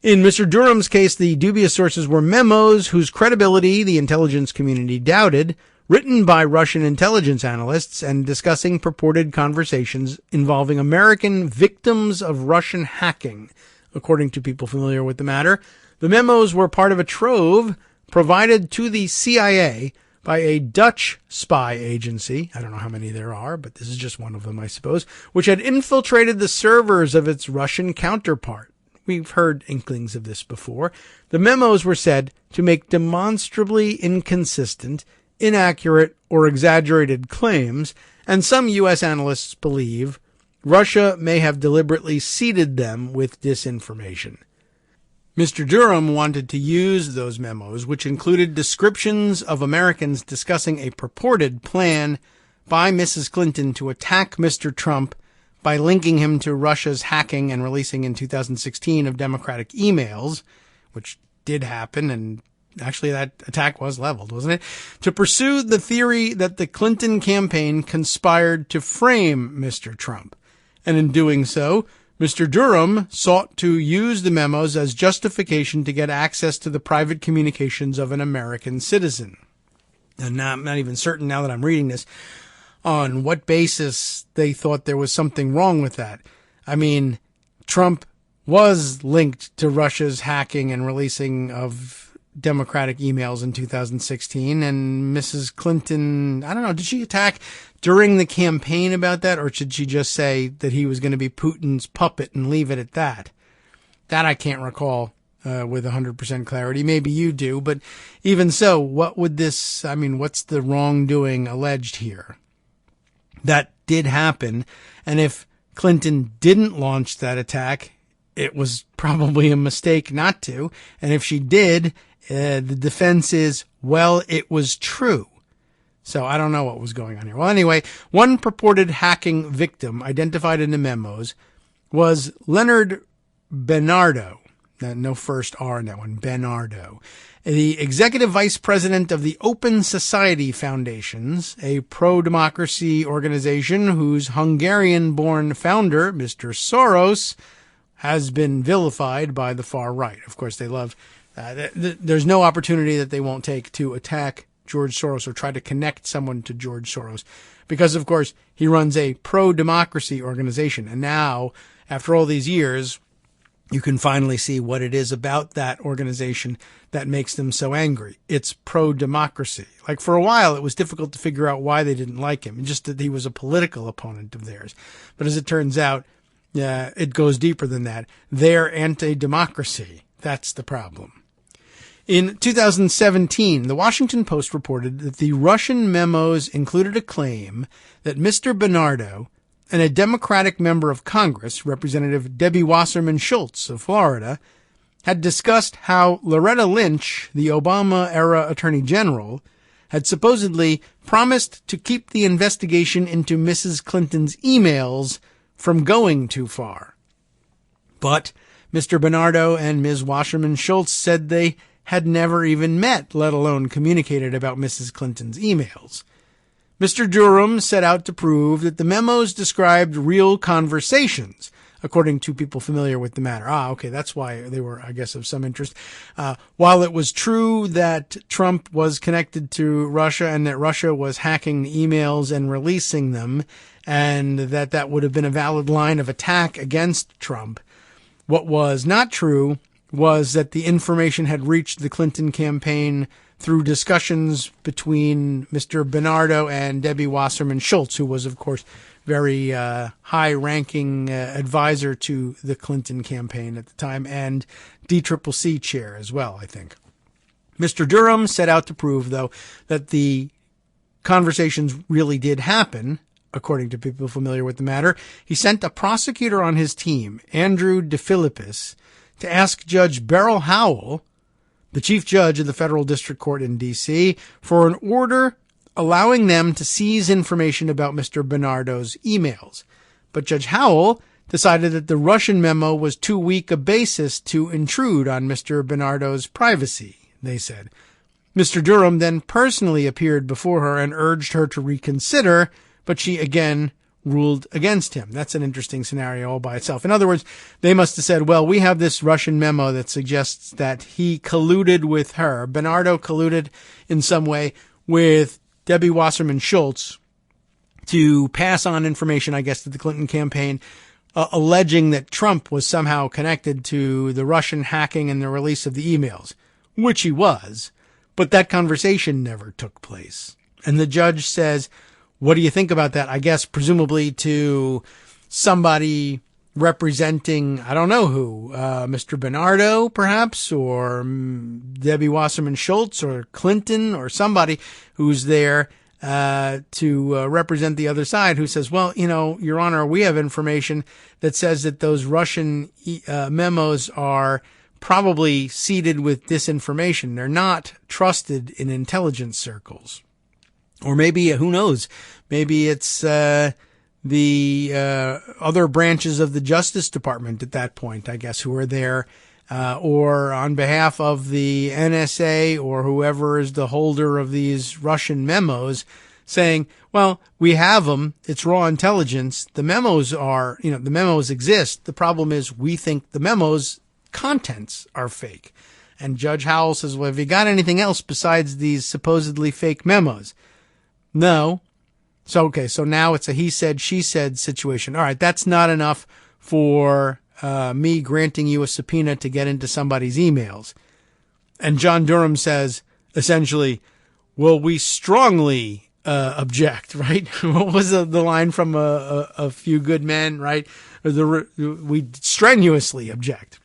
Speaker 2: In Mr. Durham's case, the dubious sources were memos whose credibility the intelligence community doubted, written by Russian intelligence analysts and discussing purported conversations involving American victims of Russian hacking, according to people familiar with the matter. The memos were part of a trove provided to the CIA by a Dutch spy agency. I don't know how many there are, but this is just one of them, I suppose, which had infiltrated the servers of its Russian counterpart. We've heard inklings of this before. The memos were said to make demonstrably inconsistent, inaccurate, or exaggerated claims, and some U.S. analysts believe Russia may have deliberately seeded them with disinformation. Mr. Durham wanted to use those memos, which included descriptions of Americans discussing a purported plan by Mrs. Clinton to attack Mr. Trump by linking him to Russia's hacking and releasing in 2016 of Democratic emails, which did happen, and actually that attack was leveled, wasn't it? To pursue the theory that the Clinton campaign conspired to frame Mr. Trump. And in doing so, Mr. Durham sought to use the memos as justification to get access to the private communications of an American citizen. And I'm not even certain now that I'm reading this on what basis they thought there was something wrong with that. I mean, Trump was linked to Russia's hacking and releasing of Democratic emails in 2016, and Mrs. Clinton, I don't know, did she attack during the campaign about that, or should she just say that he was going to be Putin's puppet and leave it at that? That I can't recall with 100% clarity. Maybe you do, but even so, what would this, what's the wrongdoing alleged here? That did happen, and if Clinton didn't launch that attack, it was probably a mistake not to, and if she did, the defense is, well, it was true. So I don't know what was going on here. Well, anyway, one purported hacking victim identified in the memos was Leonard Bernardo. No first R in that one, Bernardo. The executive vice president of the Open Society Foundations, a pro-democracy organization whose Hungarian-born founder, Mr. Soros, has been vilified by the far right. Of course, they love there's no opportunity that they won't take to attack George Soros or try to connect someone to George Soros because, of course, he runs a pro-democracy organization. And now, after all these years, you can finally see what it is about that organization that makes them so angry. It's pro-democracy. Like, for a while, it was difficult to figure out why they didn't like him, just that he was a political opponent of theirs. But as it turns out, it goes deeper than that. They're anti-democracy. That's the problem. In 2017, the Washington Post reported that the Russian memos included a claim that Mr. Bernardo and a Democratic member of Congress, Representative Debbie Wasserman Schultz of Florida, had discussed how Loretta Lynch, the Obama-era Attorney General, had supposedly promised to keep the investigation into Mrs. Clinton's emails from going too far. But Mr. Bernardo and Ms. Wasserman Schultz said they had never even met, let alone communicated about Mrs. Clinton's emails. Mr. Durham set out to prove that the memos described real conversations, according to people familiar with the matter. Okay, that's why they were, I guess, of some interest. While it was true that Trump was connected to Russia and that Russia was hacking the emails and releasing them, and that would have been a valid line of attack against Trump, what was not true was that the information had reached the Clinton campaign through discussions between Mr. Bernardo and Debbie Wasserman Schultz, who was, of course, very high-ranking advisor to the Clinton campaign at the time, and DCCC chair as well, I think. Mr. Durham set out to prove, though, that the conversations really did happen, according to people familiar with the matter. He sent a prosecutor on his team, Andrew DeFilippis, to ask Judge Beryl Howell, the chief judge of the federal district court in D.C., for an order allowing them to seize information about Mr. Bernardo's emails. But Judge Howell decided that the Russian memo was too weak a basis to intrude on Mr. Bernardo's privacy, they said. Mr. Durham then personally appeared before her and urged her to reconsider, but she again ruled against him. That's an interesting scenario all by itself. In other words, they must have said, well, we have this Russian memo that suggests that he colluded with her. Bernardo colluded in some way with Debbie Wasserman Schultz to pass on information, I guess, to the Clinton campaign, alleging that Trump was somehow connected to the Russian hacking and the release of the emails, which he was, but that conversation never took place. And the judge says, what do you think about that? I guess presumably to somebody representing, I don't know who, Mr. Bernardo, perhaps, or Debbie Wasserman Schultz, or Clinton, or somebody who's there to represent the other side, who says, well, you know, Your Honor, we have information that says that those Russian memos are probably seeded with disinformation. They're not trusted in intelligence circles. Or maybe, who knows, maybe it's the other branches of the Justice Department at that point, I guess, who are there, or on behalf of the NSA or whoever is the holder of these Russian memos, saying, well, we have them. It's raw intelligence. The memos are, the memos exist. The problem is we think the memos contents are fake. And Judge Howell says, well, have you got anything else besides these supposedly fake memos? No. So now it's a he said, she said situation. All right, that's not enough for me granting you a subpoena to get into somebody's emails. And John Durham says, essentially, well, we strongly object, right? What was the line from a Few Good Men, right? We strenuously object.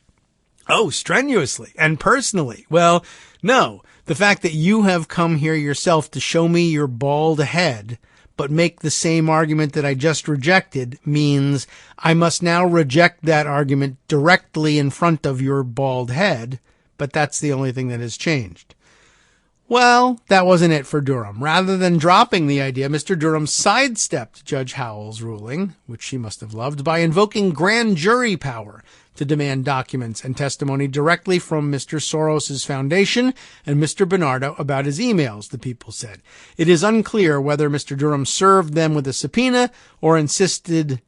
Speaker 2: Oh, strenuously and personally. Well, no. The fact that you have come here yourself to show me your bald head, but make the same argument that I just rejected, means I must now reject that argument directly in front of your bald head, but that's the only thing that has changed. Well, that wasn't it for Durham. Rather than dropping the idea, Mr. Durham sidestepped Judge Howell's ruling, which she must have loved, by invoking grand jury power to demand documents and testimony directly from Mr. Soros's foundation and Mr. Bernardo about his emails, the people said. It is unclear whether Mr. Durham served them with a subpoena or instead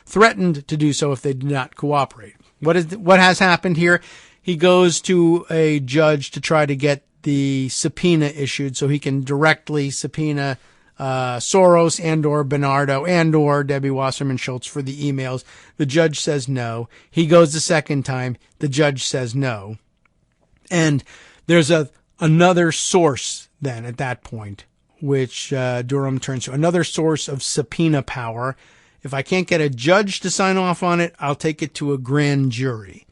Speaker 2: threatened to do so if they did not cooperate. What has happened here? He goes to a judge to try to get the subpoena issued so he can directly subpoena Soros and or Bernardo and or Debbie Wasserman Schultz for the emails. The judge says no. He goes the second time. The judge says no. And there's another source then at that point, which Durham turns to, another source of subpoena power. If I can't get a judge to sign off on it, I'll take it to a grand jury.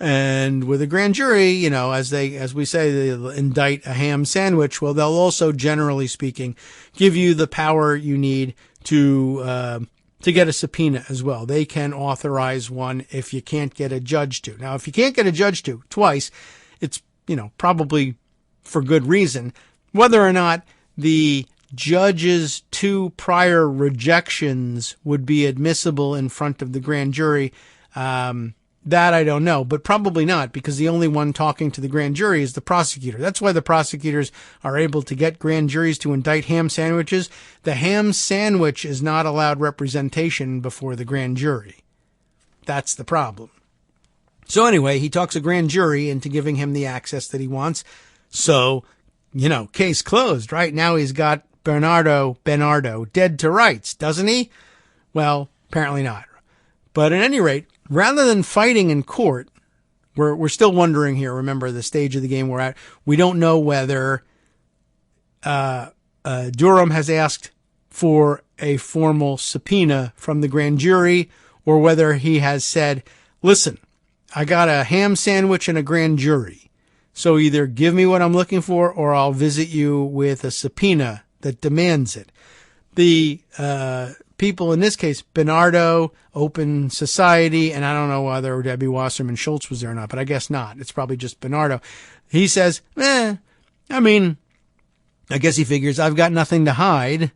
Speaker 2: And with a grand jury, as we say, they'll indict a ham sandwich. Well, they'll also, generally speaking, give you the power you need to get a subpoena as well. They can authorize one if you can't get a judge to. Now, if you can't get a judge to twice, it's, probably for good reason. Whether or not the judge's 2 prior rejections would be admissible in front of the grand jury, That I don't know, but probably not, because the only one talking to the grand jury is the prosecutor. That's why the prosecutors are able to get grand juries to indict ham sandwiches. The ham sandwich is not allowed representation before the grand jury. That's the problem. So anyway, he talks a grand jury into giving him the access that he wants. So, case closed, right? Now he's got Bernardo dead to rights, doesn't he? Well, apparently not. But at any rate, rather than fighting in court, we're still wondering here, remember the stage of the game we're at. We don't know whether Durham has asked for a formal subpoena from the grand jury, or whether he has said, listen, I got a ham sandwich and a grand jury. So either give me what I'm looking for, or I'll visit you with a subpoena that demands it. The people in this case, Bernardo, Open Society, and I don't know whether Debbie Wasserman Schultz was there or not, but I guess not. It's probably just Bernardo. He says, I guess he figures I've got nothing to hide.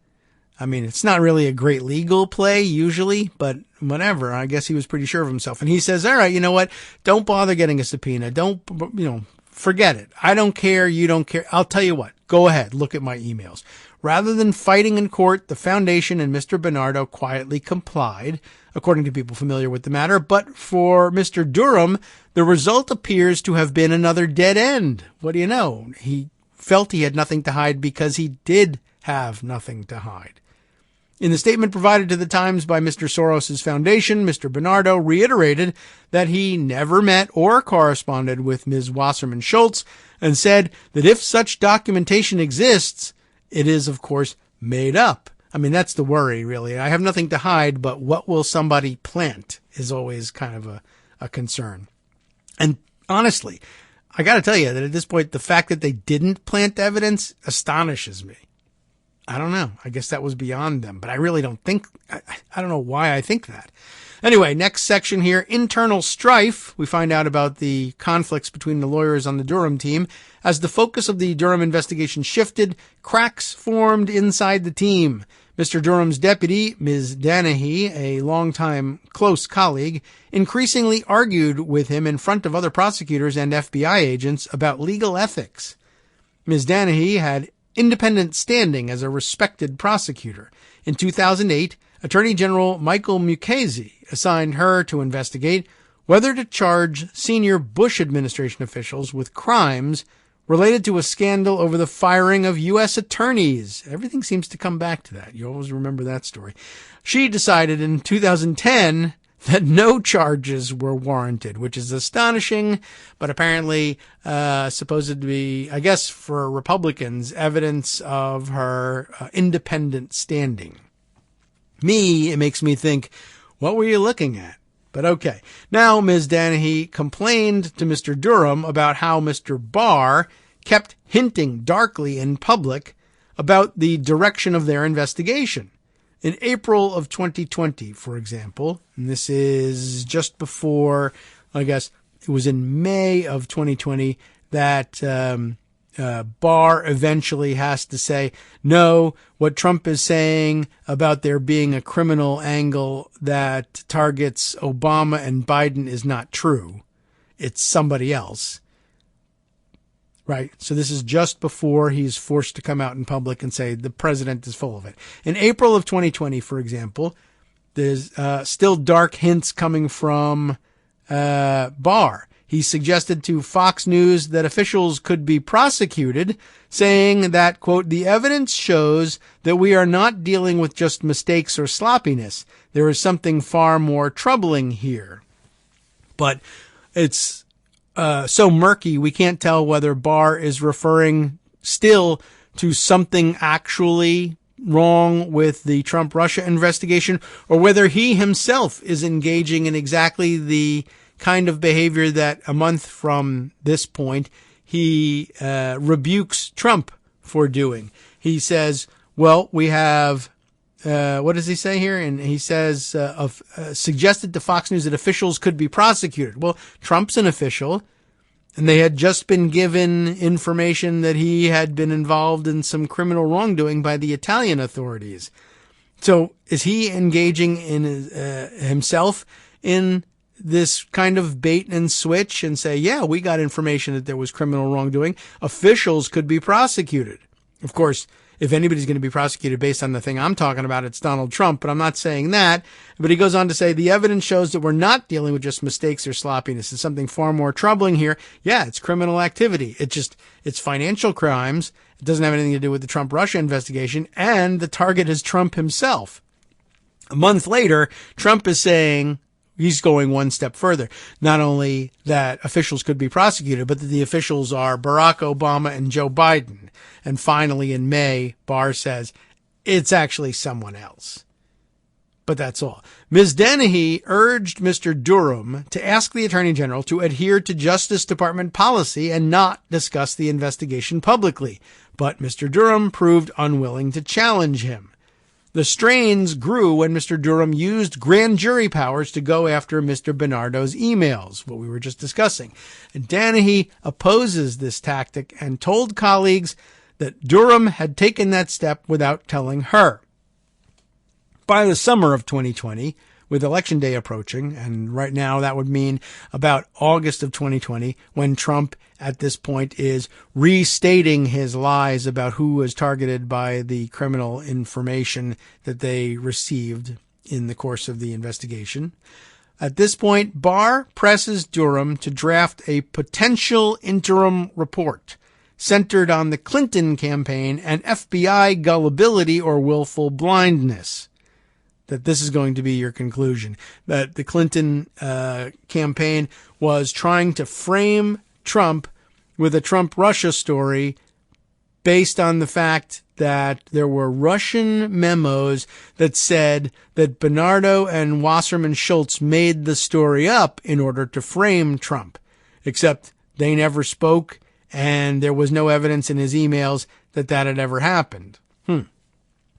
Speaker 2: It's not really a great legal play usually, but whatever. I guess he was pretty sure of himself. And he says, all right, you know what? Don't bother getting a subpoena. Don't, forget it. I don't care. You don't care. I'll tell you what. Go ahead. Look at my emails. Rather than fighting in court, the foundation and Mr. Bernardo quietly complied, according to people familiar with the matter. But for Mr. Durham, the result appears to have been another dead end. What do you know? He felt he had nothing to hide because he did have nothing to hide. In the statement provided to the Times by Mr. Soros' foundation, Mr. Bernardo reiterated that he never met or corresponded with Ms. Wasserman Schultz, and said that if such documentation exists, it is, of course, made up. That's the worry, really. I have nothing to hide, but what will somebody plant is always kind of a concern. And honestly, I got to tell you that at this point, the fact that they didn't plant evidence astonishes me. I don't know. I guess that was beyond them, but I really don't think, I don't know why I think that. Anyway, next section here, internal strife. We find out about the conflicts between the lawyers on the Durham team. As the focus of the Durham investigation shifted, cracks formed inside the team. Mr. Durham's deputy, Ms. Danahy, a longtime close colleague, increasingly argued with him in front of other prosecutors and FBI agents about legal ethics. Ms. Danahy had independent standing as a respected prosecutor. In 2008, Attorney General Michael Mukasey assigned her to investigate whether to charge senior Bush administration officials with crimes related to a scandal over the firing of U.S. attorneys. Everything seems to come back to that. You always remember that story. She decided in 2010 that no charges were warranted, which is astonishing, but apparently supposed to be, I guess, for Republicans, evidence of her independent standing. It makes me think, what were you looking at? But okay. Now, Ms. Danahy complained to Mr. Durham about how Mr. Barr kept hinting darkly in public about the direction of their investigation. In April of 2020, for example, and this is just before, I guess it was in May of 2020, that Barr eventually has to say, no, what Trump is saying about there being a criminal angle that targets Obama and Biden is not true. It's somebody else. Right. So this is just before he's forced to come out in public and say the president is full of it. In April of 2020, for example, there's still dark hints coming from Barr. He suggested to Fox News that officials could be prosecuted, saying that, quote, the evidence shows that we are not dealing with just mistakes or sloppiness. There is something far more troubling here. But it's so murky, we can't tell whether Barr is referring still to something actually wrong with the Trump-Russia investigation, or whether he himself is engaging in exactly the kind of behavior that a month from this point he rebukes Trump for doing. He says, well, we have, what does he say here? And he says, suggested to Fox News that officials could be prosecuted. Well, Trump's an official, and they had just been given information that he had been involved in some criminal wrongdoing by the Italian authorities. So is he engaging in himself in this kind of bait and switch and say, yeah, we got information that there was criminal wrongdoing, officials could be prosecuted. Of course, if anybody's going to be prosecuted based on the thing I'm talking about, it's Donald Trump, but I'm not saying that. But he goes on to say, the evidence shows that we're not dealing with just mistakes or sloppiness. It's something far more troubling here. Yeah, it's criminal activity. It's financial crimes. It doesn't have anything to do with the Trump-Russia investigation, and the target is Trump himself. A month later, Trump is saying he's going one step further. Not only that officials could be prosecuted, but that the officials are Barack Obama and Joe Biden. And finally, in May, Barr says it's actually someone else. But that's all. Ms. Dennehy urged Mr. Durham to ask the Attorney General to adhere to Justice Department policy and not discuss the investigation publicly. But Mr. Durham proved unwilling to challenge him. The strains grew when Mr. Durham used grand jury powers to go after Mr. Bernardo's emails, what we were just discussing. And Dennehy opposes this tactic and told colleagues that Durham had taken that step without telling her. By the summer of 2020, with Election Day approaching, and right now that would mean about August of 2020, when Trump at this point is restating his lies about who was targeted by the criminal information that they received in the course of the investigation. At this point, Barr presses Durham to draft a potential interim report centered on the Clinton campaign and FBI gullibility or willful blindness. That this is going to be your conclusion, that the Clinton campaign was trying to frame Trump with a Trump-Russia story based on the fact that there were Russian memos that said that Bernardo and Wasserman Schultz made the story up in order to frame Trump, except they never spoke and there was no evidence in his emails that that had ever happened.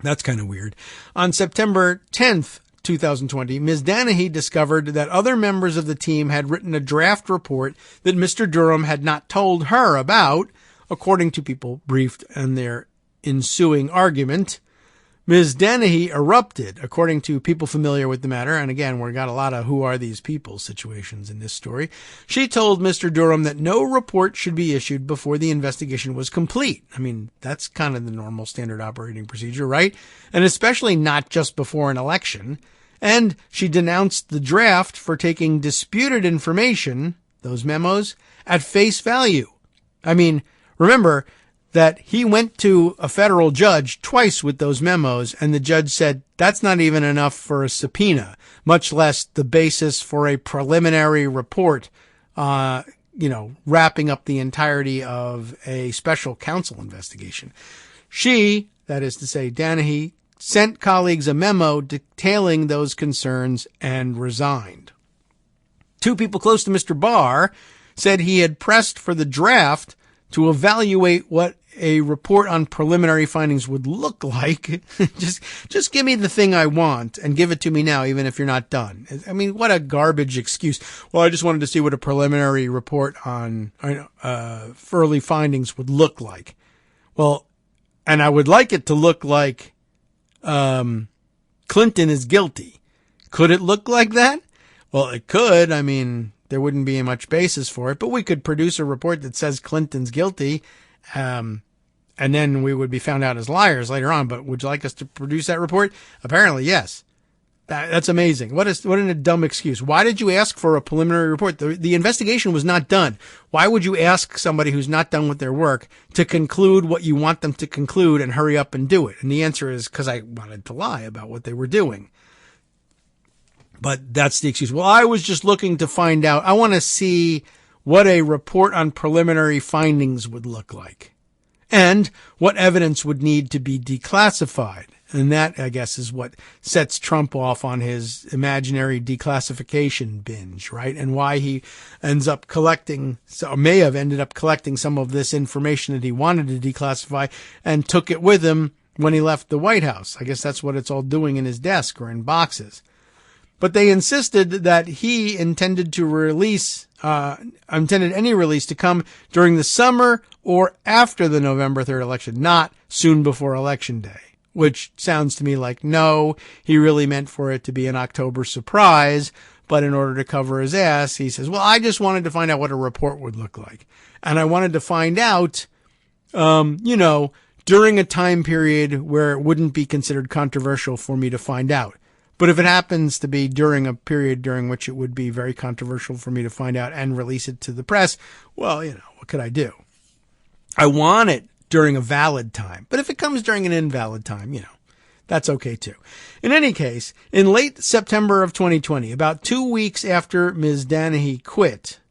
Speaker 2: That's kind of weird. On September 10th, 2020, Ms. Dennehy discovered that other members of the team had written a draft report that Mr. Durham had not told her about, according to people briefed in their ensuing argument. Ms. Dennehy erupted, according to people familiar with the matter, and again, we've got a lot of who are these people situations in this story. She told Mr. Durham that no report should be issued before the investigation was complete. I mean, that's kind of the normal standard operating procedure, right? And especially not just before an election. And she denounced the draft for taking disputed information, those memos, at face value. I mean, remember that he went to a federal judge twice with those memos, and the judge said that's not even enough for a subpoena, much less the basis for a preliminary report, wrapping up the entirety of a special counsel investigation. She, that is to say, Dennehy, sent colleagues a memo detailing those concerns and resigned. Two people close to Mr. Barr said he had pressed for the draft to evaluate what a report on preliminary findings would look like. just give me the thing I want and give it to me now, even if you're not done. I mean, what a garbage excuse. Well, I just wanted to see what a preliminary report on early findings would look like. Well, and I would like it to look like Clinton is guilty. Could it look like that? Well, it could. I mean, there wouldn't be much basis for it, but we could produce a report that says Clinton's guilty. And then we would be found out as liars later on. But would you like us to produce that report? Apparently, yes. That's amazing. What a dumb excuse. Why did you ask for a preliminary report? The investigation was not done. Why would you ask somebody who's not done with their work to conclude what you want them to conclude and hurry up and do it? And the answer is because I wanted to lie about what they were doing. But that's the excuse. Well, I was just looking to find out. I want to see what a report on preliminary findings would look like and what evidence would need to be declassified. And that, I guess, is what sets Trump off on his imaginary declassification binge, right? And why he ends up collecting, or may have ended up collecting some of this information that he wanted to declassify and took it with him when he left the White House. I guess that's what it's all doing in his desk or in boxes. But they insisted that he intended any release to come during the summer or after the November 3rd election, not soon before Election Day, which sounds to me like, no, he really meant for it to be an October surprise. but in order to cover his ass, he says, well, I just wanted to find out what a report would look like. And I wanted to find out, during a time period where it wouldn't be considered controversial for me to find out. But if it happens to be during a period during which it would be very controversial for me to find out and release it to the press, well, what could I do? I want it during a valid time. But if it comes during an invalid time, that's okay too. In any case, in late September of 2020, about 2 weeks after Ms. Danahy quit,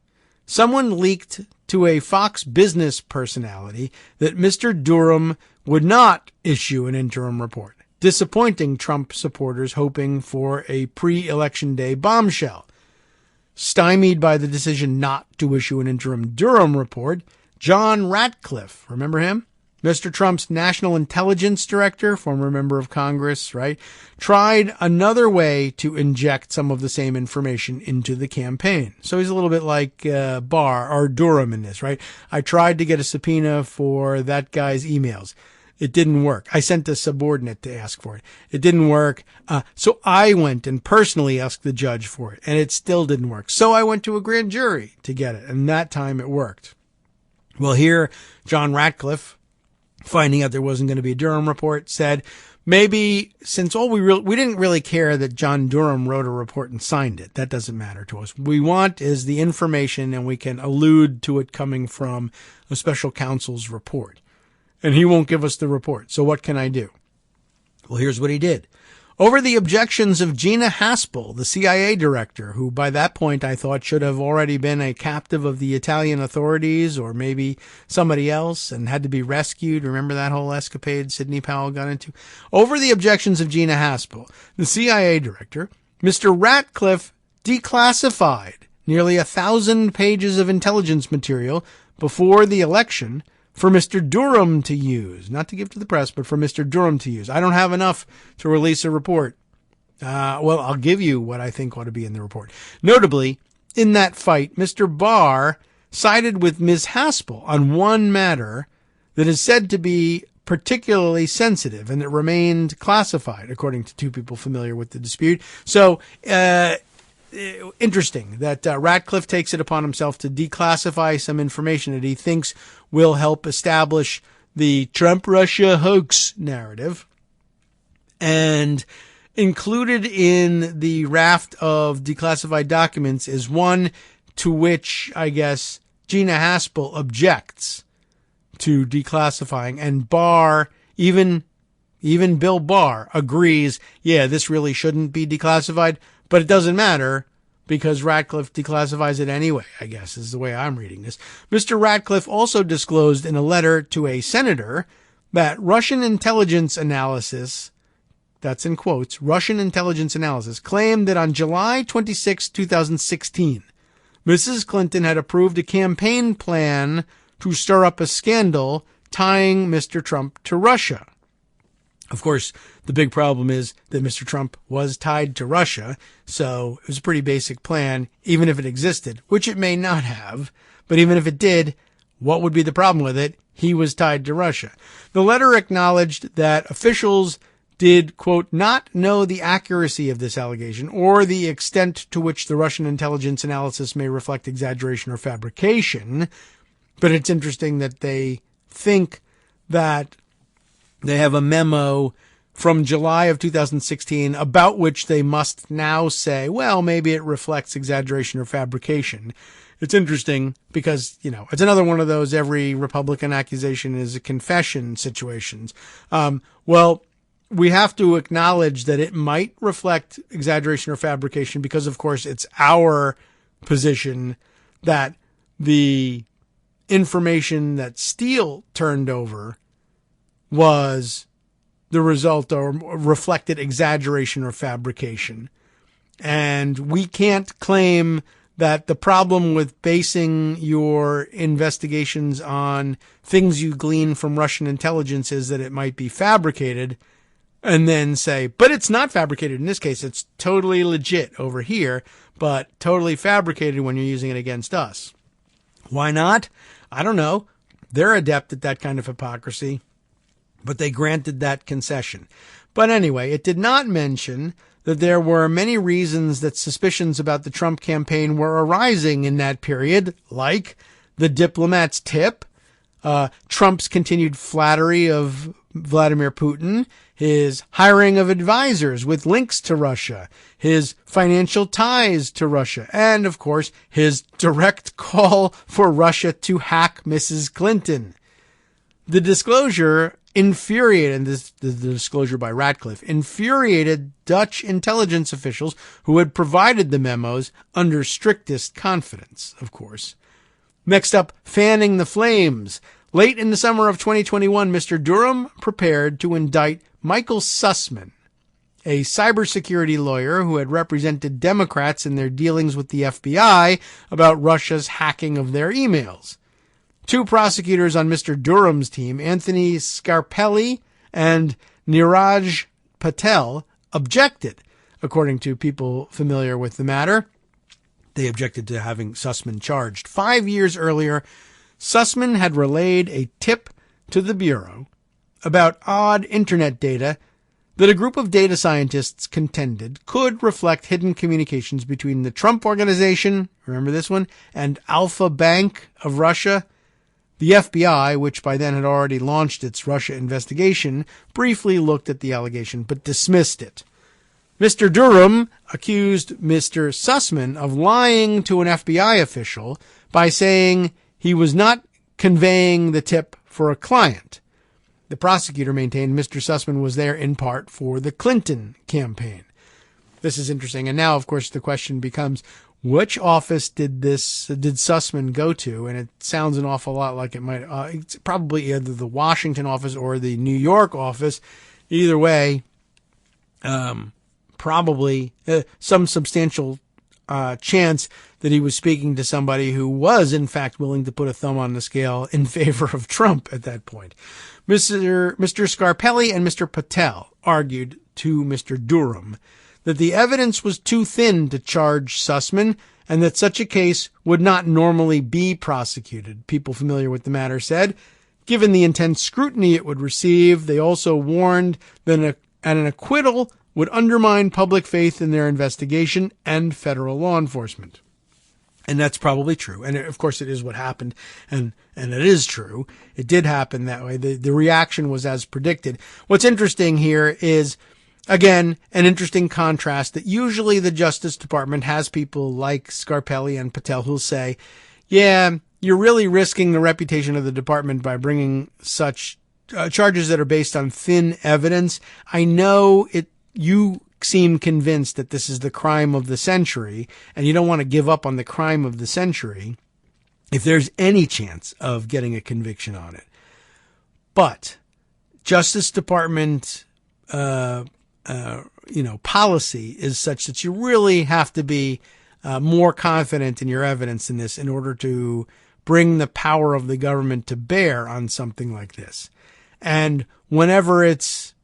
Speaker 2: someone leaked to a Fox Business personality that Mr. Durham would not issue an interim report, disappointing Trump supporters hoping for a pre-election day bombshell. Stymied by the decision not to issue an interim Durham report, John Ratcliffe, remember him? Mr. Trump's National Intelligence Director, former member of Congress, right, tried another way to inject some of the same information into the campaign. So he's a little bit like Barr or Durham in this, right? I tried to get a subpoena for that guy's emails. It didn't work. I sent a subordinate to ask for it. It didn't work. So I went and personally asked the judge for it, and it still didn't work. So I went to a grand jury to get it, and that time it worked. Well, here, John Ratcliffe, finding out there wasn't going to be a Durham report, said, maybe since we didn't really care that John Durham wrote a report and signed it. That doesn't matter to us. What we want is the information, and we can allude to it coming from a special counsel's report. And he won't give us the report. So what can I do? Well, here's what he did. Over the objections of Gina Haspel, the CIA director, who by that point I thought should have already been a captive of the Italian authorities or maybe somebody else and had to be rescued. Remember that whole escapade Sidney Powell got into? Over the objections of Gina Haspel, the CIA director, Mr. Ratcliffe declassified nearly 1,000 pages of intelligence material before the election for Mr. Durham to use, not to give to the press, but for Mr. Durham to use. I don't have enough to release a report. Well, I'll give you what I think ought to be in the report. Notably, in that fight, Mr. Barr sided with Ms. Haspel on one matter that is said to be particularly sensitive and that remained classified, according to two people familiar with the dispute. So, interesting that Ratcliffe takes it upon himself to declassify some information that he thinks will help establish the Trump-Russia hoax narrative. And included in the raft of declassified documents is one to which, I guess, Gina Haspel objects to declassifying. And Barr, even Bill Barr, agrees, yeah, this really shouldn't be declassified. But it doesn't matter because Ratcliffe declassifies it anyway, I guess, is the way I'm reading this. Mr. Ratcliffe also disclosed in a letter to a senator that Russian intelligence analysis, that's in quotes, Russian intelligence analysis, claimed that on July 26, 2016, Mrs. Clinton had approved a campaign plan to stir up a scandal tying Mr. Trump to Russia. Of course, the big problem is that Mr. Trump was tied to Russia, so it was a pretty basic plan, even if it existed, which it may not have. But even if it did, what would be the problem with it? He was tied to Russia. The letter acknowledged that officials did, quote, not know the accuracy of this allegation or the extent to which the Russian intelligence analysis may reflect exaggeration or fabrication. But it's interesting that they think that they have a memo from July of 2016 about which they must now say, well, maybe it reflects exaggeration or fabrication. It's interesting because, it's another one of those every Republican accusation is a confession situations. Well, we have to acknowledge that it might reflect exaggeration or fabrication because, of course, it's our position that the information that Steele turned over was the result or reflected exaggeration or fabrication. And we can't claim that the problem with basing your investigations on things you glean from Russian intelligence is that it might be fabricated and then say, but it's not fabricated in this case. It's totally legit over here, but totally fabricated when you're using it against us. Why not? I don't know. They're adept at that kind of hypocrisy. But they granted that concession. But anyway, it did not mention that there were many reasons that suspicions about the Trump campaign were arising in that period, like the diplomat's tip, Trump's continued flattery of Vladimir Putin, his hiring of advisors with links to Russia, his financial ties to Russia, and, of course, his direct call for Russia to hack Mrs. Clinton. The disclosure the disclosure by Ratcliffe infuriated Dutch intelligence officials who had provided the memos under strictest confidence, of course. Next up, fanning the flames. Late in the summer of 2021, Mr. Durham prepared to indict Michael Sussman, a cybersecurity lawyer who had represented Democrats in their dealings with the FBI about Russia's hacking of their emails. Two prosecutors on Mr. Durham's team, Anthony Scarpelli and Niraj Patel, objected, according to people familiar with the matter. They objected to having Sussman charged. 5 years earlier, Sussman had relayed a tip to the Bureau about odd internet data that a group of data scientists contended could reflect hidden communications between the Trump Organization, remember this one, and Alpha Bank of Russia. The FBI, which by then had already launched its Russia investigation, briefly looked at the allegation but dismissed it. Mr. Durham accused Mr. Sussman of lying to an FBI official by saying he was not conveying the tip for a client. The prosecutor maintained Mr. Sussman was there in part for the Clinton campaign. This is interesting. And now, of course, the question becomes, which office did Sussman go to? And it sounds an awful lot like it might, it's probably either the Washington office or the New York office. Either way, probably some substantial chance that he was speaking to somebody who was, in fact, willing to put a thumb on the scale in favor of Trump at that point. Mr. Scarpelli and Mr. Patel argued to Mr. Durham that the evidence was too thin to charge Sussman and that such a case would not normally be prosecuted. People familiar with the matter said, given the intense scrutiny it would receive, they also warned that an acquittal would undermine public faith in their investigation and federal law enforcement. And that's probably true. And of course it is what happened. And it is true. It did happen that way. The reaction was as predicted. What's interesting here is, again, an interesting contrast that usually the Justice Department has people like Scarpelli and Patel who'll say, yeah, you're really risking the reputation of the department by bringing such charges that are based on thin evidence. I know you seem convinced that this is the crime of the century, and you don't want to give up on the crime of the century if there's any chance of getting a conviction on it. But Justice Department, policy is such that you really have to be more confident in your evidence in this in order to bring the power of the government to bear on something like this. And whenever it's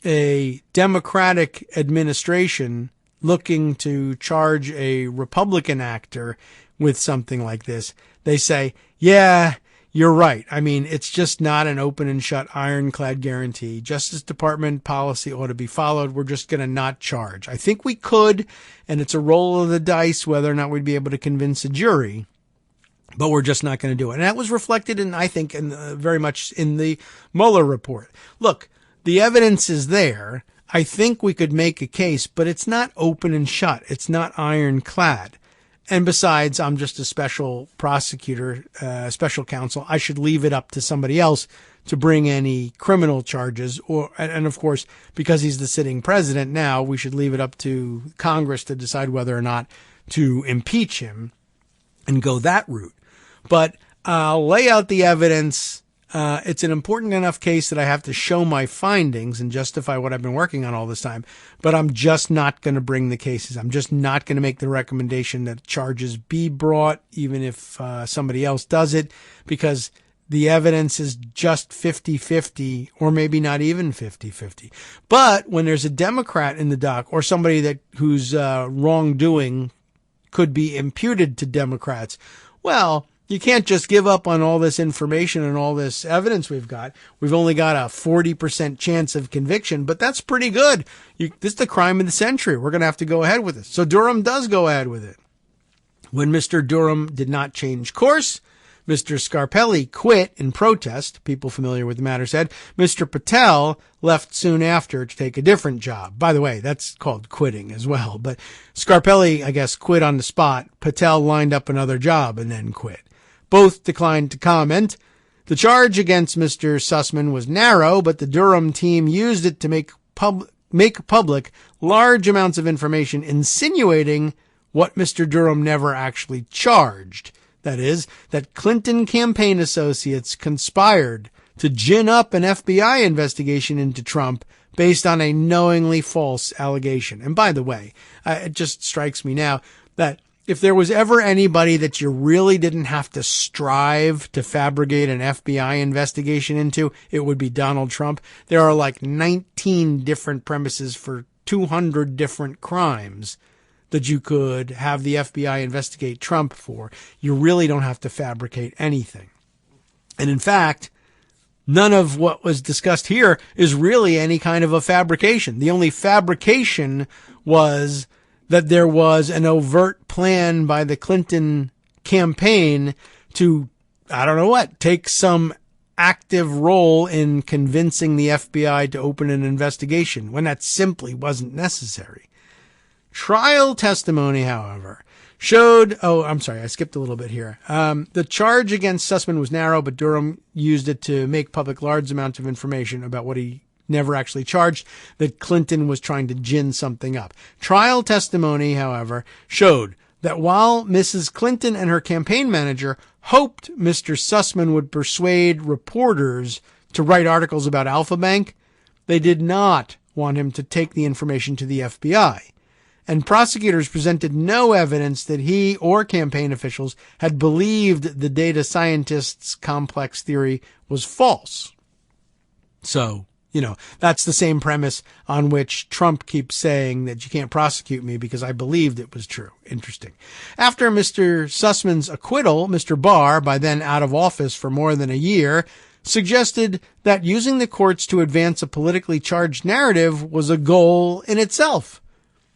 Speaker 2: a Democratic administration looking to charge a Republican actor with something like this, they say, yeah, you're right. I mean, it's just not an open and shut ironclad guarantee. Justice Department policy ought to be followed. We're just going to not charge. I think we could, and it's a roll of the dice whether or not we'd be able to convince a jury, but we're just not going to do it. And that was reflected very much in the Mueller report. Look, the evidence is there. I think we could make a case, but it's not open and shut. It's not ironclad. And besides, I'm just a special prosecutor, special counsel. I should leave it up to somebody else to bring any criminal charges. And of course, because he's the sitting president now, we should leave it up to Congress to decide whether or not to impeach him and go that route. But I'll lay out the evidence. It's an important enough case that I have to show my findings and justify what I've been working on all this time. But I'm just not going to bring the cases. I'm just not going to make the recommendation that charges be brought, even if somebody else does it, because the evidence is just 50-50 or maybe not even 50-50. But when there's a Democrat in the dock or somebody whose wrongdoing could be imputed to Democrats, well, You can't just give up on all this information and all this evidence we've got. We've only got a 40% chance of conviction, but that's pretty good. This is the crime of the century. We're going to have to go ahead with this. So Durham does go ahead with it. When Mr. Durham did not change course, Mr. Scarpelli quit in protest. People familiar with the matter said Mr. Patel left soon after to take a different job. By the way, that's called quitting as well. But Scarpelli, I guess, quit on the spot. Patel lined up another job and then quit. Both declined to comment. The charge against Mr. Sussman was narrow, but the Durham team used it to make public large amounts of information insinuating what Mr. Durham never actually charged. That is, that Clinton campaign associates conspired to gin up an FBI investigation into Trump based on a knowingly false allegation. And by the way, it just strikes me now that if there was ever anybody that you really didn't have to strive to fabricate an FBI investigation into, it would be Donald Trump. There are like 19 different premises for 200 different crimes that you could have the FBI investigate Trump for. You really don't have to fabricate anything. And in fact, none of what was discussed here is really any kind of a fabrication. The only fabrication was that there was an overt plan by the Clinton campaign to, I don't know what, take some active role in convincing the FBI to open an investigation when that simply wasn't necessary. Trial testimony, however, showed, I skipped a little bit here. The charge against Sussman was narrow, but Durham used it to make public large amounts of information about what he never actually charged, that Clinton was trying to gin something up. Trial testimony, however, showed that while Mrs. Clinton and her campaign manager hoped Mr. Sussman would persuade reporters to write articles about Alpha Bank, they did not want him to take the information to the FBI. And prosecutors presented no evidence that he or campaign officials had believed the data scientists' complex theory was false. So, that's the same premise on which Trump keeps saying that you can't prosecute me because I believed it was true. Interesting. After Mr. Sussman's acquittal, Mr. Barr, by then out of office for more than a year, suggested that using the courts to advance a politically charged narrative was a goal in itself.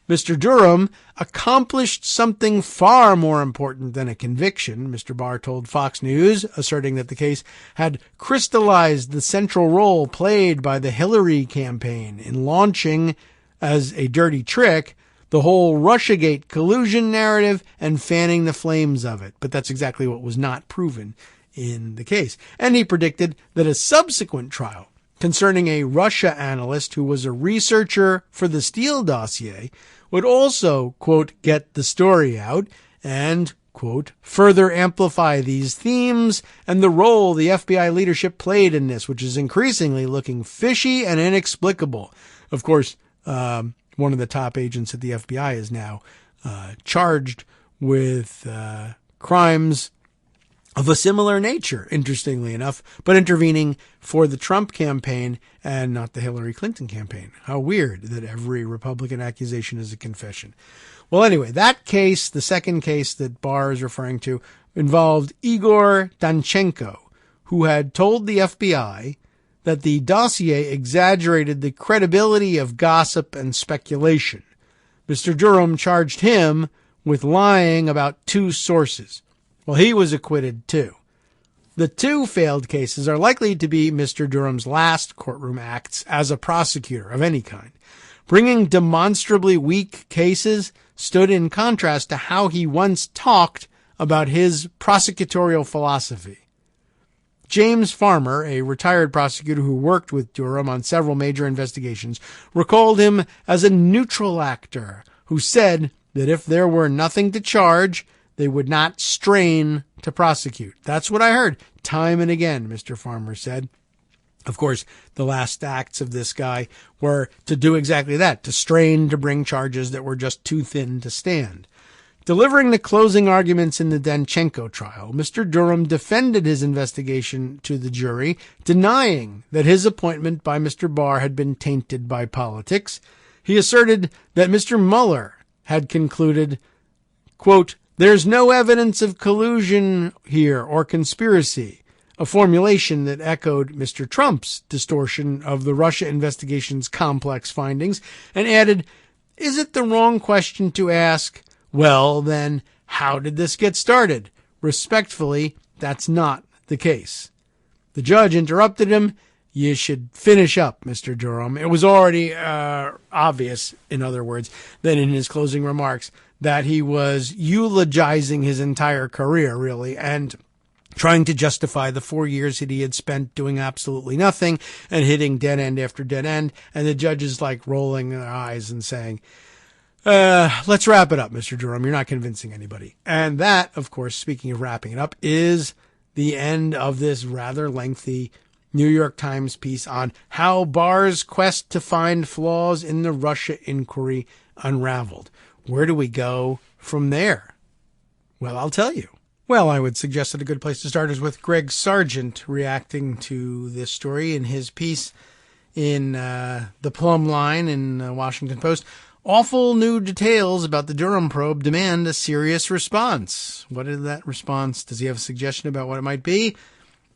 Speaker 2: Mr. Durham accomplished something far more important than a conviction, Mr. Barr told Fox News, asserting that the case had crystallized the central role played by the Hillary campaign in launching, as a dirty trick, the whole Russiagate collusion narrative and fanning the flames of it. But that's exactly what was not proven in the case. And he predicted that a subsequent trial concerning a Russia analyst who was a researcher for the Steele dossier would also, quote, get the story out and, quote, further amplify these themes and the role the FBI leadership played in this, which is increasingly looking fishy and inexplicable. Of course, one of the top agents at the FBI is now charged with crimes of a similar nature, interestingly enough, but intervening for the Trump campaign and not the Hillary Clinton campaign. How weird that every Republican accusation is a confession. Well, anyway, that case, the second case that Barr is referring to, involved Igor Danchenko, who had told the FBI that the dossier exaggerated the credibility of gossip and speculation. Mr. Durham charged him with lying about two sources. Well, he was acquitted too. The two failed cases are likely to be Mr. Durham's last courtroom acts as a prosecutor of any kind. Bringing demonstrably weak cases stood in contrast to how he once talked about his prosecutorial philosophy. James Farmer, a retired prosecutor who worked with Durham on several major investigations, recalled him as a neutral actor who said that if there were nothing to charge, they would not strain to prosecute. That's what I heard time and again, Mr. Farmer said. Of course, the last acts of this guy were to do exactly that, to strain to bring charges that were just too thin to stand. Delivering the closing arguments in the Danchenko trial, Mr. Durham defended his investigation to the jury, denying that his appointment by Mr. Barr had been tainted by politics. He asserted that Mr. Mueller had concluded, quote, There's no evidence of collusion here or conspiracy, a formulation that echoed Mr. Trump's distortion of the Russia investigation's complex findings, and added, is it the wrong question to ask, well, then, how did this get started? Respectfully, that's not the case. The judge interrupted him. You should finish up, Mr. Durham. It was already obvious, in other words, that in his closing remarks that he was eulogizing his entire career, really, and trying to justify the 4 years that he had spent doing absolutely nothing and hitting dead end after dead end. And the judge is like rolling their eyes and saying, let's wrap it up, Mr. Durham. You're not convincing anybody. And that, of course, speaking of wrapping it up, is the end of this rather lengthy New York Times piece on how Barr's quest to find flaws in the Russia inquiry unraveled. Where do we go from there? Well, I'll tell you. Well, I would suggest that a good place to start is with Greg Sargent reacting to this story in his piece in the Plum Line in the Washington Post. Awful new details about the Durham probe demand a serious response. What is that response? Does he have a suggestion about what it might be?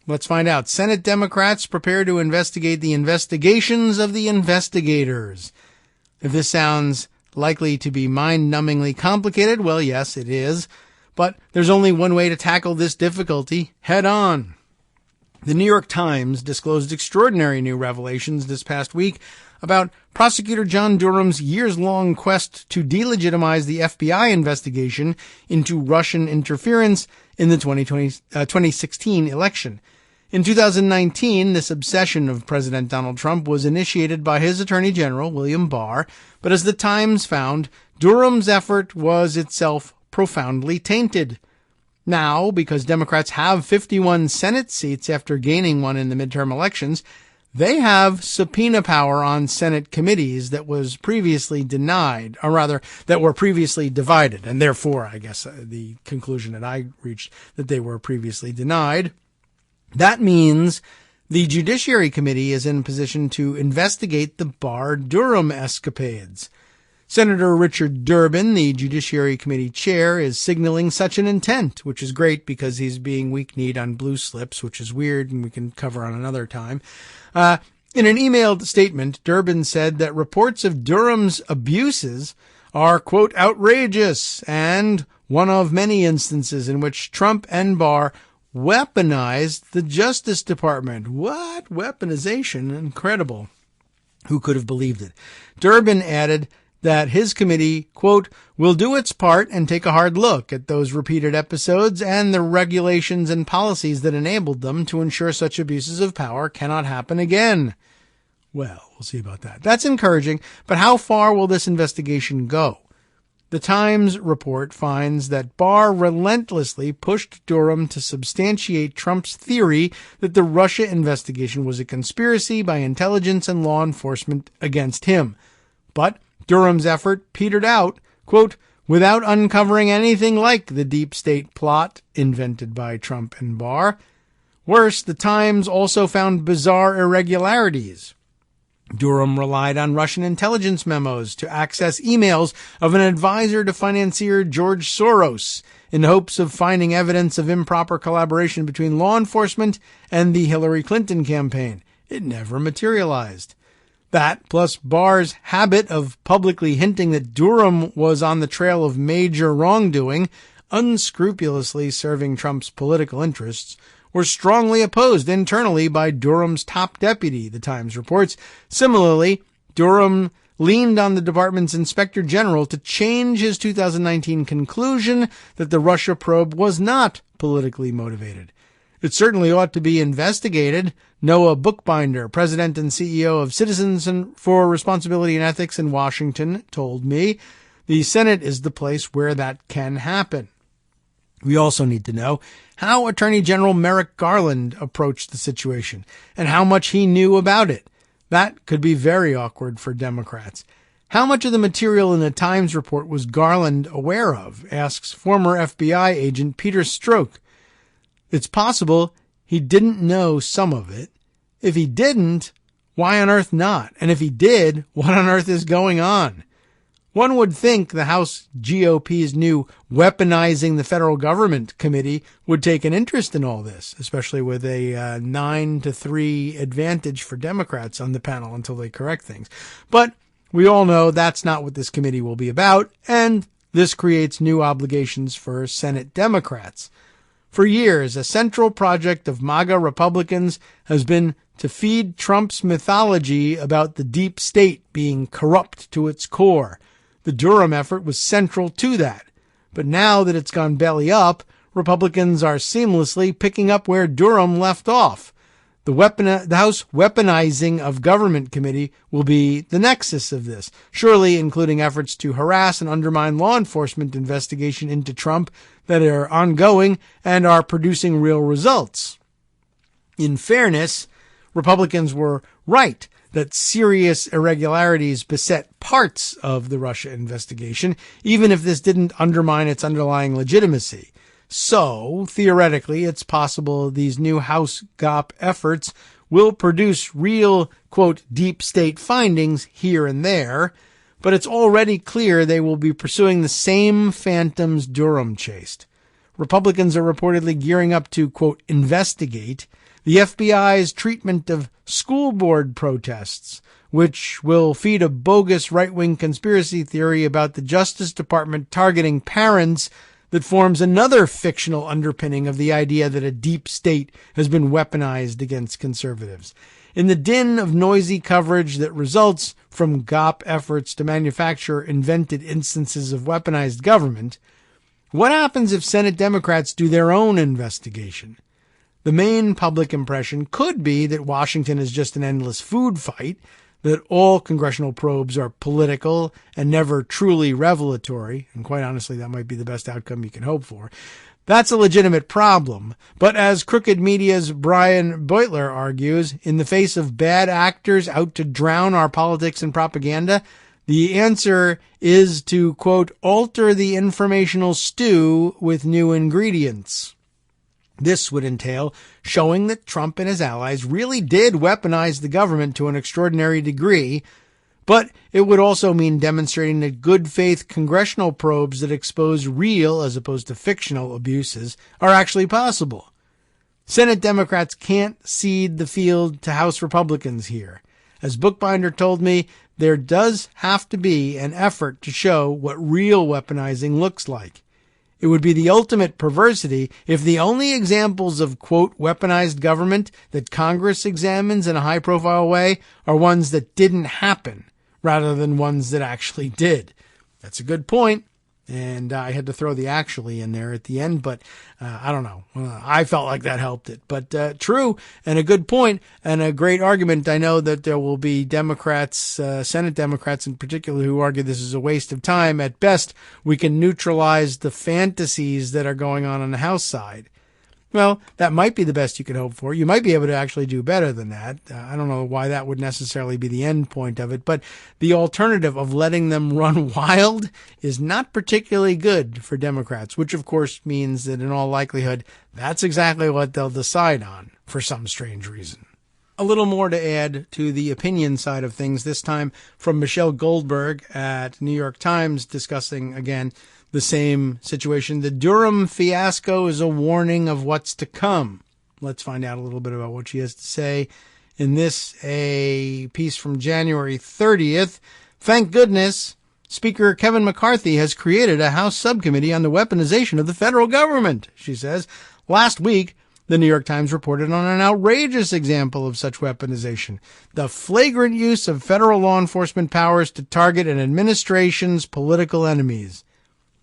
Speaker 2: Let's find out. Senate Democrats prepare to investigate the investigations of the investigators. If this sounds likely to be mind-numbingly complicated, well, yes, it is. But there's only one way to tackle this difficulty head on. The New York Times disclosed extraordinary new revelations this past week about prosecutor John Durham's years-long quest to delegitimize the FBI investigation into Russian interference in the 2016 election. In 2019, this obsession of President Donald Trump was initiated by his Attorney General, William Barr, but as the Times found, Durham's effort was itself profoundly tainted. Now, because Democrats have 51 Senate seats after gaining one in the midterm elections, they have subpoena power on Senate committees that was previously denied, or rather, that were previously divided, and therefore, I guess, the conclusion that I reached, that they were previously denied. That means the Judiciary Committee is in position to investigate the Barr-Durham escapades. Senator Richard Durbin, the Judiciary Committee chair, is signaling such an intent, which is great because he's being weak-kneed on blue slips, which is weird and we can cover on another time. In an emailed statement, Durbin said that reports of Durham's abuses are, quote, outrageous and one of many instances in which Trump and Barr weaponized the Justice Department. What? Weaponization? Incredible. Who could have believed it? Durbin added that his committee, quote, will do its part and take a hard look at those repeated episodes and the regulations and policies that enabled them to ensure such abuses of power cannot happen again. Well, we'll see about that. That's encouraging, but how far will this investigation go? The Times report finds that Barr relentlessly pushed Durham to substantiate Trump's theory that the Russia investigation was a conspiracy by intelligence and law enforcement against him. But Durham's effort petered out, quote, without uncovering anything like the deep state plot invented by Trump and Barr. Worse, the Times also found bizarre irregularities. Durham relied on Russian intelligence memos to access emails of an advisor to financier George Soros in hopes of finding evidence of improper collaboration between law enforcement and the Hillary Clinton campaign. It never materialized. That, plus Barr's habit of publicly hinting that Durham was on the trail of major wrongdoing, unscrupulously serving Trump's political interests, were strongly opposed internally by Durham's top deputy, the Times reports. Similarly, Durham leaned on the department's inspector general to change his 2019 conclusion that the Russia probe was not politically motivated. It certainly ought to be investigated, Noah Bookbinder, president and CEO of Citizens for Responsibility and Ethics in Washington, told me. The Senate is the place where that can happen. We also need to know how Attorney General Merrick Garland approached the situation and how much he knew about it. That could be very awkward for Democrats. How much of the material in the Times report was Garland aware of, asks former FBI agent Peter Strzok. It's possible he didn't know some of it. If he didn't, why on earth not? And if he did, what on earth is going on? One would think the House GOP's new Weaponizing the Federal Government Committee would take an interest in all this, especially with a 9-3 advantage for Democrats on the panel until they correct things. But we all know that's not what this committee will be about, and this creates new obligations for Senate Democrats. For years, a central project of MAGA Republicans has been to feed Trump's mythology about the deep state being corrupt to its core. The Durham effort was central to that. But now that it's gone belly up, Republicans are seamlessly picking up where Durham left off. The House Weaponizing of Government Committee will be the nexus of this, surely including efforts to harass and undermine law enforcement investigation into Trump that are ongoing and are producing real results. In fairness, Republicans were right that serious irregularities beset parts of the Russia investigation, even if this didn't undermine its underlying legitimacy. So, theoretically, it's possible these new House GOP efforts will produce real, quote, deep state findings here and there, but it's already clear they will be pursuing the same phantoms Durham chased. Republicans are reportedly gearing up to, quote, investigate the FBI's treatment of school board protests, which will feed a bogus right-wing conspiracy theory about the Justice Department targeting parents that forms another fictional underpinning of the idea that a deep state has been weaponized against conservatives. In the din of noisy coverage that results from GOP efforts to manufacture invented instances of weaponized government, what happens if Senate Democrats do their own investigation? The main public impression could be that Washington is just an endless food fight, that all congressional probes are political and never truly revelatory, and quite honestly, that might be the best outcome you can hope for. That's a legitimate problem, but as Crooked Media's Brian Beutler argues, in the face of bad actors out to drown our politics and propaganda, the answer is to, quote, alter the informational stew with new ingredients. This would entail showing that Trump and his allies really did weaponize the government to an extraordinary degree, but it would also mean demonstrating that good faith congressional probes that expose real as opposed to fictional abuses are actually possible. Senate Democrats can't cede the field to House Republicans here. As Bookbinder told me, there does have to be an effort to show what real weaponizing looks like. It would be the ultimate perversity if the only examples of, quote, weaponized government that Congress examines in a high-profile way are ones that didn't happen, rather than ones that actually did. That's a good point, and I had to throw the actually in there at the end, but I don't know. I felt like that helped it. But true, and a good point, and a great argument. I know that there will be Democrats, Senate Democrats in particular, who argue this is a waste of time. At best, we can neutralize the fantasies that are going on the House side. Well, that might be the best you could hope for. You might be able to actually do better than that. I don't know why that would necessarily be the end point of it, but the alternative of letting them run wild is not particularly good for Democrats, which of course means that in all likelihood, that's exactly what they'll decide on for some strange reason. A little more to add to the opinion side of things, this time from Michelle Goldberg at New York Times, discussing again the same situation. The Durham fiasco is a warning of what's to come. Let's find out a little bit about what she has to say in this, a piece from January 30th. Thank goodness Speaker Kevin McCarthy has created a House subcommittee on the weaponization of the federal government, she says. Last week, the New York Times reported on an outrageous example of such weaponization, the flagrant use of federal law enforcement powers to target an administration's political enemies.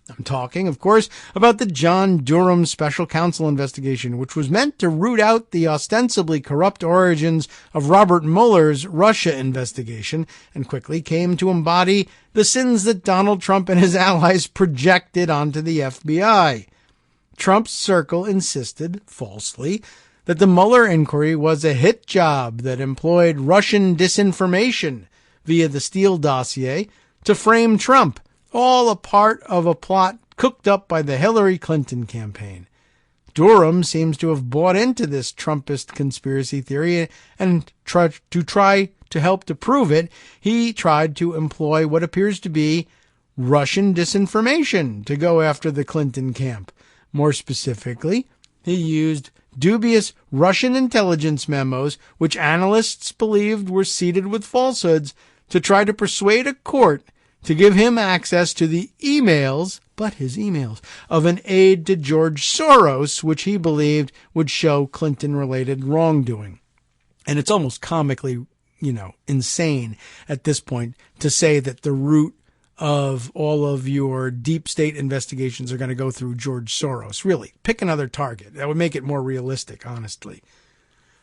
Speaker 2: I'm talking, of course, about the John Durham special counsel investigation, which was meant to root out the ostensibly corrupt origins of Robert Mueller's Russia investigation and quickly came to embody the sins that Donald Trump and his allies projected onto the FBI. Trump's circle insisted, falsely, that the Mueller inquiry was a hit job that employed Russian disinformation via the Steele dossier to frame Trump, all a part of a plot cooked up by the Hillary Clinton campaign. Durham seems to have bought into this Trumpist conspiracy theory, and to try to help to prove it, he tried to employ what appears to be Russian disinformation to go after the Clinton camp. More specifically, he used dubious Russian intelligence memos, which analysts believed were seeded with falsehoods, to try to persuade a court to give him access to the emails, but his emails, of an aide to George Soros, which he believed would show Clinton-related wrongdoing. And it's almost comically, insane at this point to say that the root of all of your deep state investigations are going to go through George Soros. Really, pick another target. That would make it more realistic, honestly.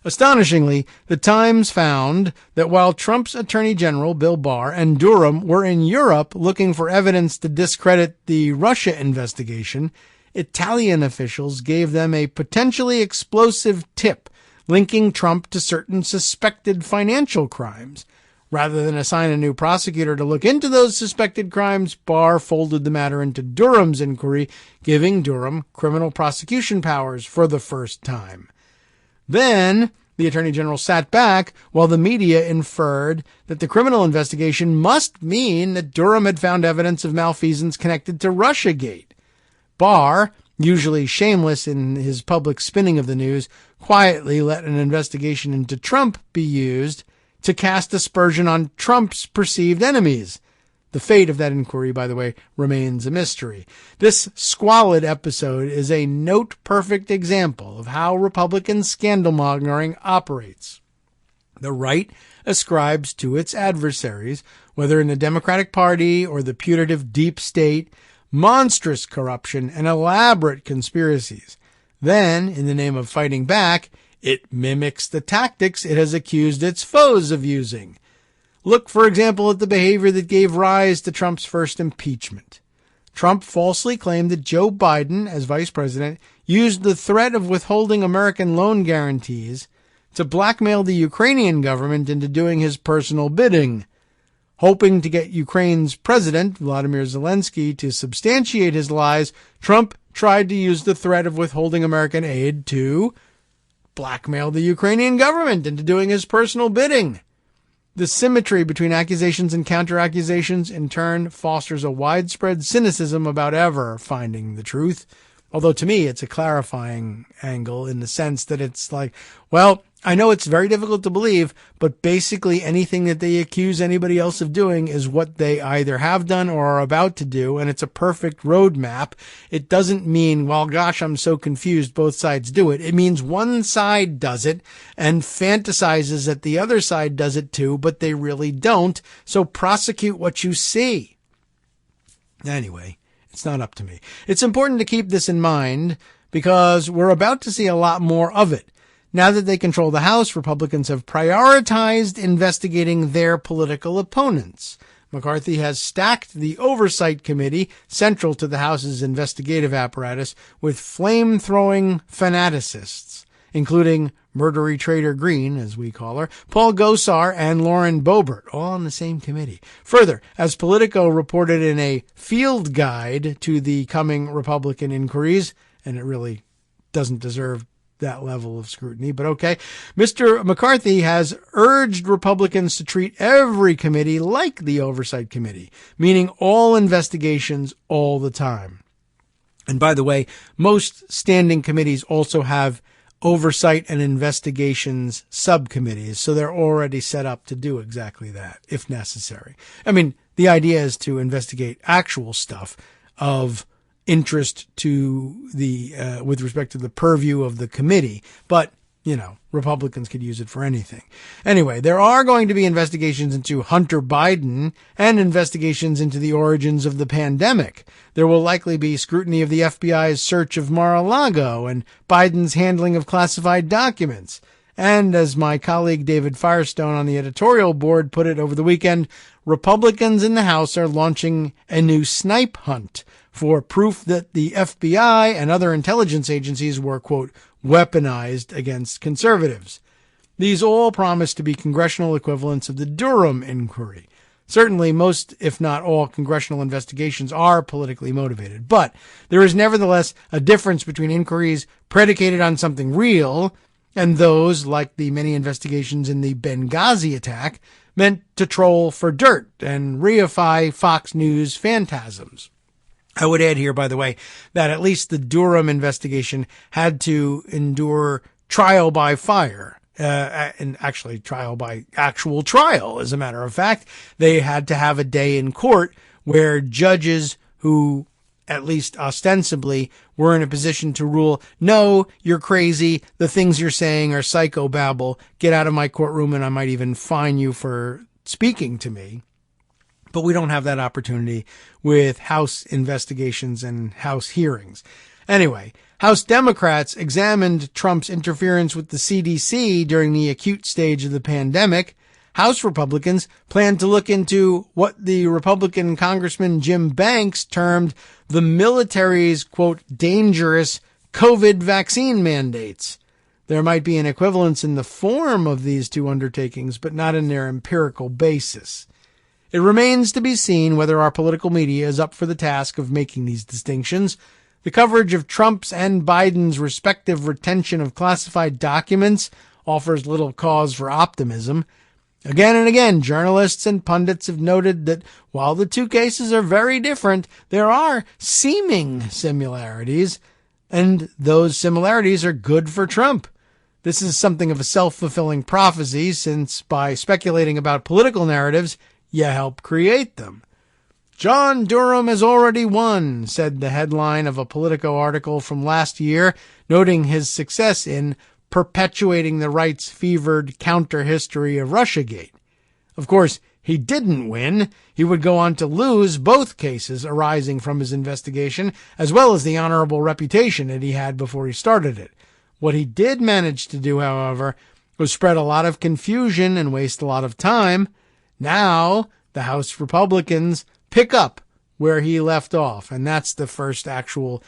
Speaker 2: Astonishingly, the Times found that while Trump's Attorney General, Bill Barr, and Durham were in Europe looking for evidence to discredit the Russia investigation, Italian officials gave them a potentially explosive tip linking Trump to certain suspected financial crimes. Rather than assign a new prosecutor to look into those suspected crimes, Barr folded the matter into Durham's inquiry, giving Durham criminal prosecution powers for the first time. Then, the Attorney General sat back while the media inferred that the criminal investigation must mean that Durham had found evidence of malfeasance connected to Russiagate. Barr, usually shameless in his public spinning of the news, quietly let an investigation into Trump be used to cast aspersion on Trump's perceived enemies. The fate of that inquiry, by the way, remains a mystery. This squalid episode is a note-perfect example of how Republican scandal-mongering operates. The right ascribes to its adversaries, whether in the Democratic Party or the putative deep state, monstrous corruption and elaborate conspiracies. Then, in the name of fighting back, it mimics the tactics it has accused its foes of using. Look, for example, at the behavior that gave rise to Trump's first impeachment. Trump falsely claimed that Joe Biden, as vice president, used the threat of withholding American loan guarantees to blackmail the Ukrainian government into doing his personal bidding. Hoping to get Ukraine's president, Vladimir Zelensky, to substantiate his lies, Trump tried to use the threat of withholding American aid to blackmail the Ukrainian government into doing his personal bidding. The symmetry between accusations and counter-accusations, in turn, fosters a widespread cynicism about ever finding the truth. Although to me, it's a clarifying angle in the sense that it's like, well, I know it's very difficult to believe, but basically anything that they accuse anybody else of doing is what they either have done or are about to do, and it's a perfect roadmap. It doesn't mean, well, gosh, I'm so confused, both sides do it. It means one side does it and fantasizes that the other side does it too, but they really don't, so prosecute what you see. Anyway, it's not up to me. It's important to keep this in mind because we're about to see a lot more of it. Now that they control the House, Republicans have prioritized investigating their political opponents. McCarthy has stacked the Oversight Committee, central to the House's investigative apparatus, with flame-throwing fanaticists, including Murdery Trader Green, as we call her, Paul Gosar, and Lauren Boebert, all on the same committee. Further, as Politico reported in a field guide to the coming Republican inquiries, and it really doesn't deserve that level of scrutiny, but okay. Mr. McCarthy has urged Republicans to treat every committee like the Oversight Committee, meaning all investigations all the time. And by the way, most standing committees also have oversight and investigations subcommittees, so they're already set up to do exactly that, if necessary. I mean, the idea is to investigate actual stuff of interest to the with respect to the purview of the committee, but Republicans could use it for anything. Anyway, there are going to be investigations into Hunter Biden and investigations into the origins of the pandemic. There will likely be scrutiny of the FBI's search of Mar-a-Lago and Biden's handling of classified documents. And as my colleague David Firestone on the editorial board put it over the weekend, Republicans in the House are launching a new snipe hunt for proof that the FBI and other intelligence agencies were, quote, weaponized against conservatives. These all promise to be congressional equivalents of the Durham inquiry. Certainly, most, if not all, congressional investigations are politically motivated. But there is nevertheless a difference between inquiries predicated on something real and those, like the many investigations in the Benghazi attack, meant to troll for dirt and reify Fox News phantasms. I would add here, by the way, that at least the Durham investigation had to endure trial by fire, and actually trial by actual trial, as a matter of fact. They had to have a day in court where judges who, at least ostensibly, were in a position to rule, no, you're crazy, the things you're saying are psychobabble, get out of my courtroom and I might even fine you for speaking to me. But we don't have that opportunity with House investigations and House hearings. Anyway, House Democrats examined Trump's interference with the CDC during the acute stage of the pandemic. House Republicans plan to look into what the Republican Congressman Jim Banks termed the military's, quote, dangerous COVID vaccine mandates. There might be an equivalence in the form of these two undertakings, but not in their empirical basis. It remains to be seen whether our political media is up for the task of making these distinctions. The coverage of Trump's and Biden's respective retention of classified documents offers little cause for optimism. Again and again, journalists and pundits have noted that while the two cases are very different, there are seeming similarities, and those similarities are good for Trump. This is something of a self-fulfilling prophecy, since by speculating about political narratives, you help create them. John Durham has already won, said the headline of a Politico article from last year, noting his success in perpetuating the right's fevered counter-history of Russiagate. Of course, he didn't win. He would go on to lose both cases arising from his investigation, as well as the honorable reputation that he had before he started it. What he did manage to do, however, was spread a lot of confusion and waste a lot of time. Now, the House Republicans pick up where he left off, and that's the first actual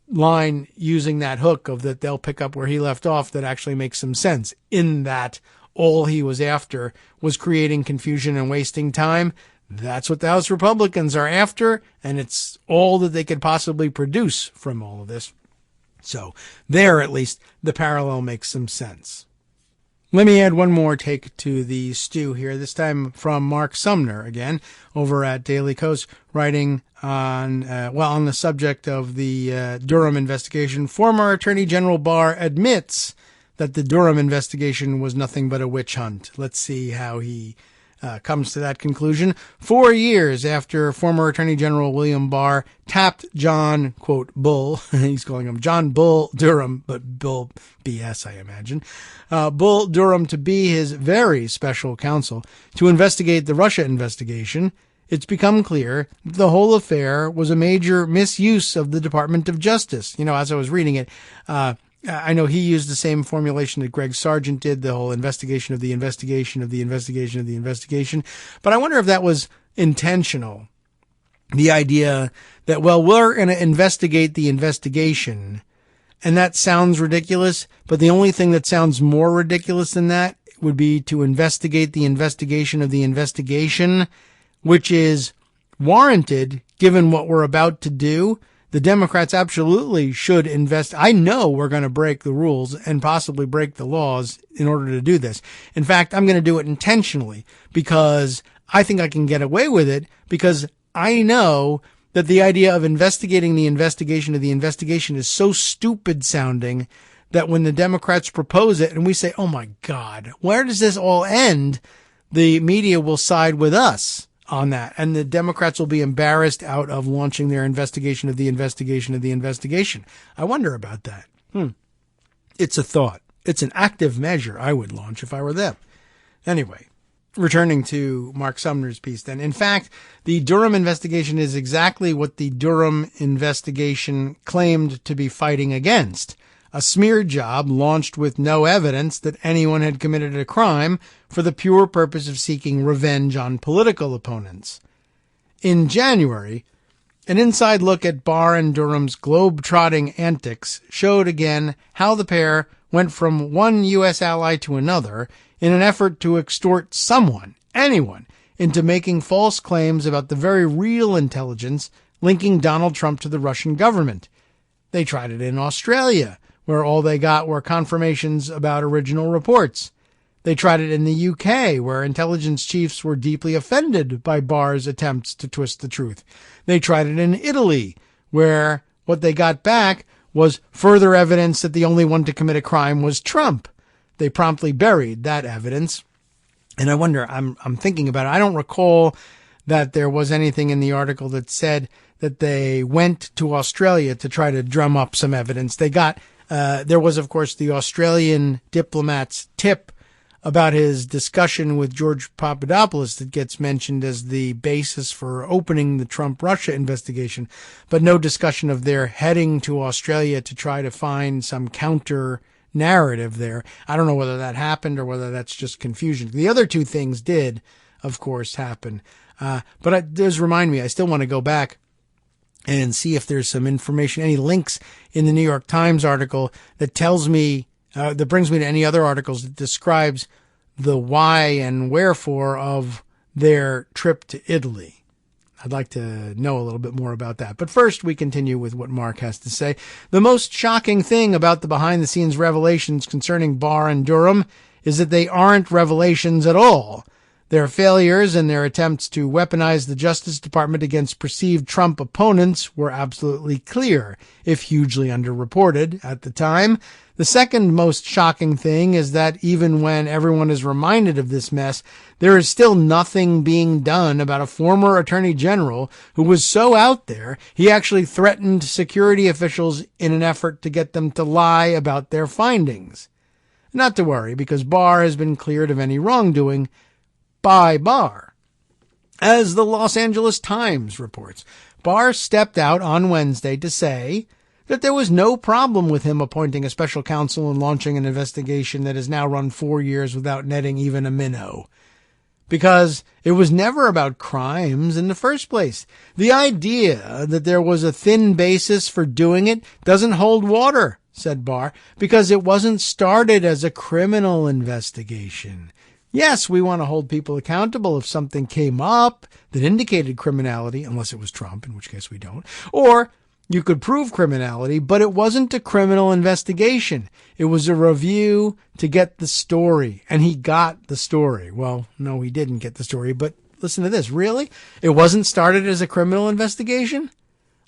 Speaker 2: line using that hook of that they'll pick up where he left off that actually makes some sense, in that all he was after was creating confusion and wasting time. That's what the House Republicans are after, and it's all that they could possibly produce from all of this. So there, at least, the parallel makes some sense. Let me add one more take to the stew here, this time from Mark Sumner again, over at Daily Kos, writing on the subject of the Durham investigation. Former Attorney General Barr admits that the Durham investigation was nothing but a witch hunt. Let's see how he comes to that conclusion. 4 years after former Attorney General William Barr tapped John, quote, Bull, he's calling him John Bull Durham, but Bull BS, I imagine, Bull Durham to be his very special counsel to investigate the Russia investigation, it's become clear that the whole affair was a major misuse of the Department of Justice. You know, as I was reading it, I know he used the same formulation that Greg Sargent did, the whole investigation of the investigation of the investigation of the investigation. But I wonder if that was intentional. The idea that, well, we're going to investigate the investigation. And that sounds ridiculous, but the only thing that sounds more ridiculous than that would be to investigate the investigation of the investigation, which is warranted given what we're about to do. The Democrats absolutely should invest. I know we're going to break the rules and possibly break the laws in order to do this. In fact, I'm going to do it intentionally because I think I can get away with it, because I know that the idea of investigating the investigation of the investigation is so stupid sounding that when the Democrats propose it and we say, oh my God, where does this all end? The media will side with us on that, and the Democrats will be embarrassed out of launching their investigation of the investigation of the investigation. I wonder about that. It's a thought. It's an active measure I would launch if I were them. Anyway, returning to Mark Sumner's piece then. In fact, the Durham investigation is exactly what the Durham investigation claimed to be fighting against. A smear job launched with no evidence that anyone had committed a crime for the pure purpose of seeking revenge on political opponents. In January, an inside look at Barr and Durham's globe-trotting antics showed again how the pair went from one U.S. ally to another in an effort to extort someone, anyone, into making false claims about the very real intelligence linking Donald Trump to the Russian government. They tried it in Australia, where all they got were confirmations about original reports. They tried it in the UK, where intelligence chiefs were deeply offended by Barr's attempts to twist the truth. They tried it in Italy, where what they got back was further evidence that the only one to commit a crime was Trump. They promptly buried that evidence. And I wonder, I'm thinking about it. I don't recall that there was anything in the article that said that they went to Australia to try to drum up some evidence. They got, there was, of course, the Australian diplomat's tip about his discussion with George Papadopoulos that gets mentioned as the basis for opening the Trump-Russia investigation, but no discussion of their heading to Australia to try to find some counter narrative there. I don't know whether that happened or whether that's just confusion. The other two things did, of course, happen. But it does remind me, I still want to go back and see if there's some information, any links in the New York Times article that tells me, that brings me to any other articles that describes the why and wherefore of their trip to Italy. I'd like to know a little bit more about that. But first, we continue with what Mark has to say. The most shocking thing about the behind-the-scenes revelations concerning Barr and Durham is that they aren't revelations at all. Their failures and their attempts to weaponize the Justice Department against perceived Trump opponents were absolutely clear, if hugely underreported at the time. The second most shocking thing is that even when everyone is reminded of this mess, there is still nothing being done about a former attorney general who was so out there, he actually threatened security officials in an effort to get them to lie about their findings. Not to worry, because Barr has been cleared of any wrongdoing by Barr. As the Los Angeles Times reports, Barr stepped out on Wednesday to say that there was no problem with him appointing a special counsel and launching an investigation that has now run 4 years without netting even a minnow. Because it was never about crimes in the first place. The idea that there was a thin basis for doing it doesn't hold water, said Barr, because it wasn't started as a criminal investigation. Yes, we want to hold people accountable if something came up that indicated criminality, unless it was Trump, in which case we don't. Or you could prove criminality, but it wasn't a criminal investigation. It was a review to get the story, and he got the story. Well, no, he didn't get the story, but listen to this. Really? It wasn't started as a criminal investigation?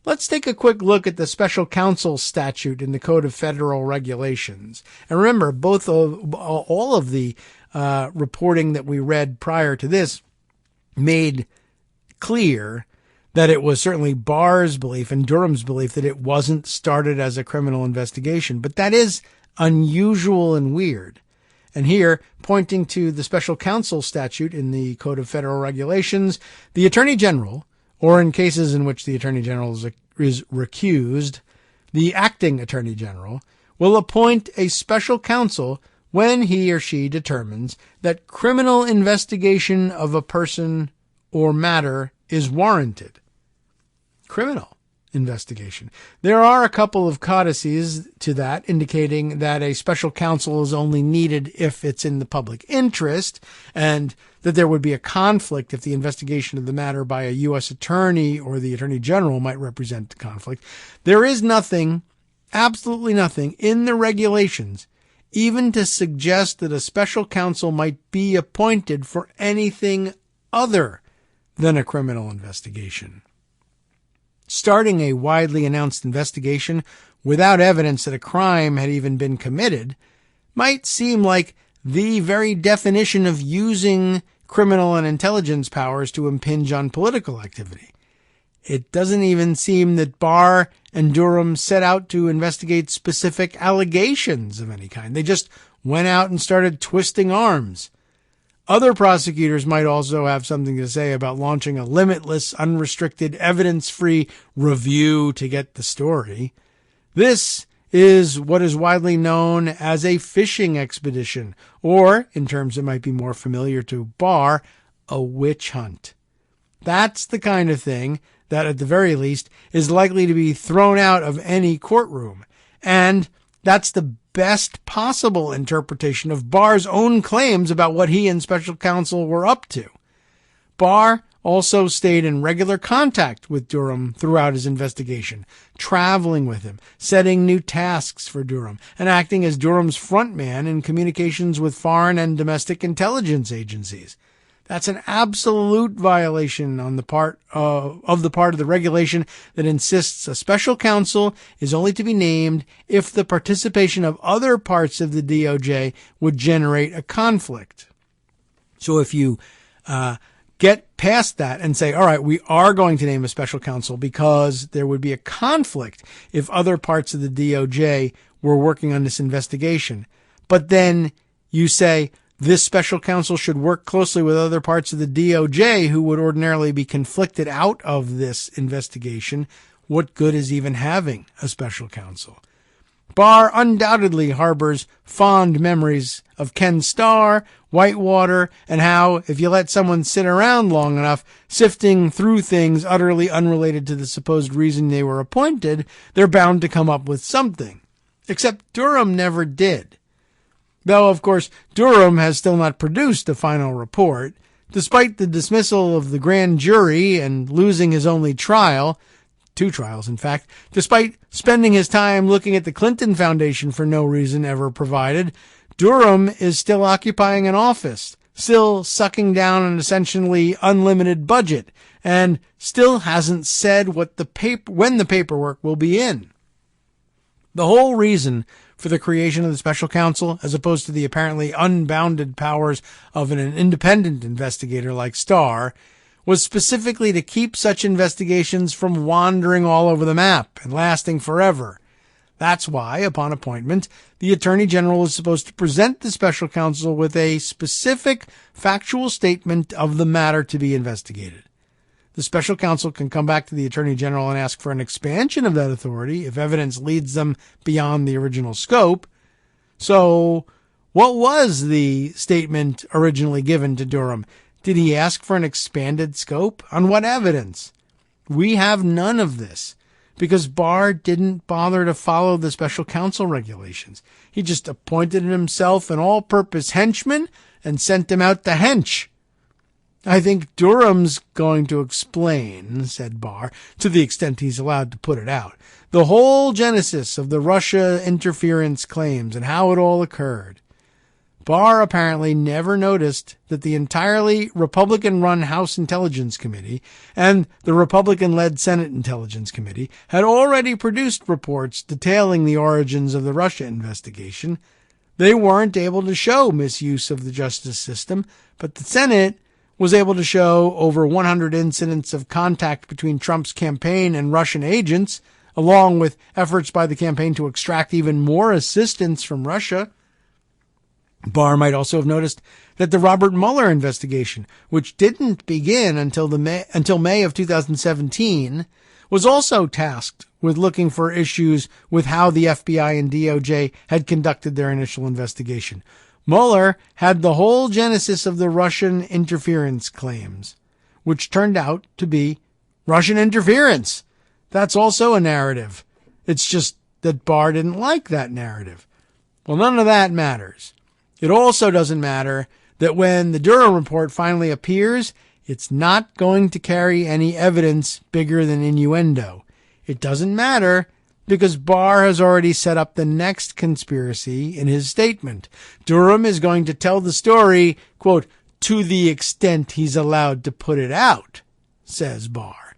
Speaker 2: Let's take a quick look at the special counsel statute in the Code of Federal Regulations. And remember, all of the reporting that we read prior to this made clear that it was certainly Barr's belief and Durham's belief that it wasn't started as a criminal investigation. But that is unusual and weird. And here, pointing to the special counsel statute in the Code of Federal Regulations, the Attorney General, or in cases in which the Attorney General is recused, the acting Attorney General will appoint a special counsel when he or she determines that criminal investigation of a person or matter is warranted. Criminal investigation. There are a couple of codices to that indicating that a special counsel is only needed if it's in the public interest, and that there would be a conflict if the investigation of the matter by a U.S. attorney or the Attorney General might represent the conflict. There is nothing, absolutely nothing, in the regulations even to suggest that a special counsel might be appointed for anything other than a criminal investigation. Starting a widely announced investigation without evidence that a crime had even been committed might seem like the very definition of using criminal and intelligence powers to impinge on political activity. It doesn't even seem that Barr and Durham set out to investigate specific allegations of any kind. They just went out and started twisting arms. Other prosecutors might also have something to say about launching a limitless, unrestricted, evidence-free review to get the story. This is what is widely known as a fishing expedition, or, in terms that might be more familiar to Barr, a witch hunt. That's the kind of thing that, at the very least, is likely to be thrown out of any courtroom. And that's the best possible interpretation of Barr's own claims about what he and special counsel were up to. Barr also stayed in regular contact with Durham throughout his investigation, traveling with him, setting new tasks for Durham, and acting as Durham's frontman in communications with foreign and domestic intelligence agencies. That's an absolute violation on the part of the regulation that insists a special counsel is only to be named if the participation of other parts of the DOJ would generate a conflict. So if you get past that and say, all right, we are going to name a special counsel because there would be a conflict if other parts of the DOJ were working on this investigation, but then you say, this special counsel should work closely with other parts of the DOJ who would ordinarily be conflicted out of this investigation. What good is even having a special counsel? Barr undoubtedly harbors fond memories of Ken Starr, Whitewater, and how, if you let someone sit around long enough, sifting through things utterly unrelated to the supposed reason they were appointed, they're bound to come up with something. Except Durham never did. Though, of course, Durham has still not produced a final report. Despite the dismissal of the grand jury and losing his only trial, 2 trials in fact, despite spending his time looking at the Clinton Foundation for no reason ever provided, Durham is still occupying an office, still sucking down an essentially unlimited budget, and still hasn't said when the paperwork will be in. The whole reason for the creation of the special counsel, as opposed to the apparently unbounded powers of an independent investigator like Starr, was specifically to keep such investigations from wandering all over the map and lasting forever. That's why, upon appointment, the Attorney General is supposed to present the special counsel with a specific factual statement of the matter to be investigated. The special counsel can come back to the Attorney General and ask for an expansion of that authority if evidence leads them beyond the original scope. So, what was the statement originally given to Durham? Did he ask for an expanded scope? On what evidence? We have none of this, because Barr didn't bother to follow the special counsel regulations. He just appointed himself an all-purpose henchman and sent him out to hench. I think Durham's going to explain, said Barr, to the extent he's allowed to put it out, the whole genesis of the Russia interference claims and how it all occurred. Barr apparently never noticed that the entirely Republican-run House Intelligence Committee and the Republican-led Senate Intelligence Committee had already produced reports detailing the origins of the Russia investigation. They weren't able to show misuse of the justice system, but the Senate was able to show over 100 incidents of contact between Trump's campaign and Russian agents, along with efforts by the campaign to extract even more assistance from Russia. Barr might also have noticed that the Robert Mueller investigation, which didn't begin until May of 2017, was also tasked with looking for issues with how the FBI and DOJ had conducted their initial investigation. Mueller had the whole genesis of the Russian interference claims, which turned out to be Russian interference. That's also a narrative. It's just that Barr didn't like that narrative. Well, none of that matters. It also doesn't matter that when the Durham report finally appears, it's not going to carry any evidence bigger than innuendo. It doesn't matter because Barr has already set up the next conspiracy in his statement. Durham is going to tell the story, quote, to the extent he's allowed to put it out, says Barr.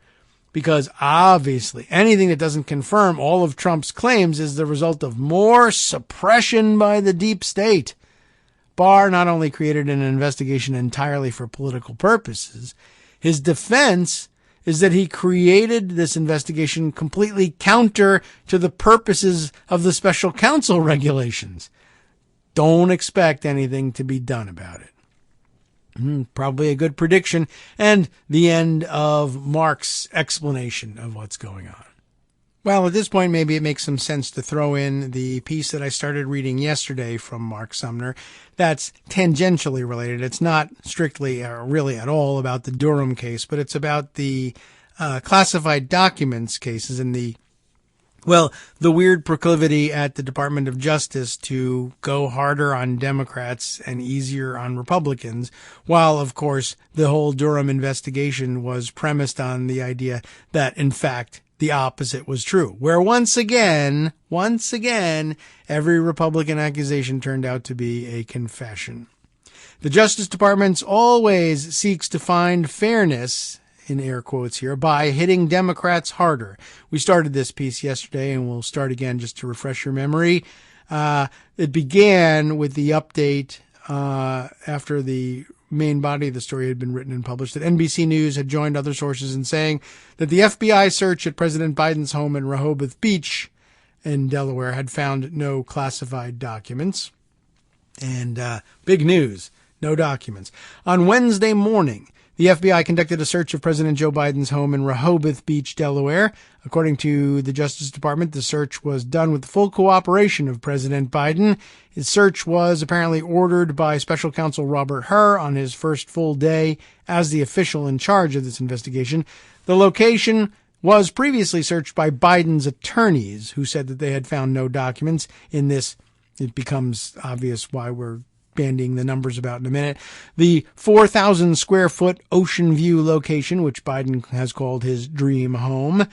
Speaker 2: Because obviously anything that doesn't confirm all of Trump's claims is the result of more suppression by the deep state. Barr not only created an investigation entirely for political purposes, his defense is that he created this investigation completely counter to the purposes of the special counsel regulations. Don't expect anything to be done about it. Probably a good prediction and the end of Mark's explanation of what's going on. Well, at this point, maybe it makes some sense to throw in the piece that I started reading yesterday from Mark Sumner that's tangentially related. It's not strictly or really at all about the Durham case, but it's about the classified documents cases and the Well, the weird proclivity at the Department of Justice to go harder on Democrats and easier on Republicans, while, of course, the whole Durham investigation was premised on the idea that, in fact, the opposite was true, where once again, every Republican accusation turned out to be a confession. The Justice Department always seeks to find fairness, in air quotes here, by hitting Democrats harder. We started this piece yesterday, and we'll start again just to refresh your memory. It began with the update after the main body of the story had been written and published that NBC News had joined other sources in saying that the FBI search at President Biden's home in Rehoboth Beach in Delaware had found no classified documents. And big news, no documents. On Wednesday morning, the FBI conducted a search of President Joe Biden's home in Rehoboth Beach, Delaware. According to the Justice Department, the search was done with the full cooperation of President Biden. His search was apparently ordered by Special Counsel Robert Hur on his first full day as the official in charge of this investigation. The location was previously searched by Biden's attorneys, who said that they had found no documents. In this, it becomes obvious why we're bandying the numbers about in a minute. The 4,000 square foot Ocean View location, which Biden has called his dream home.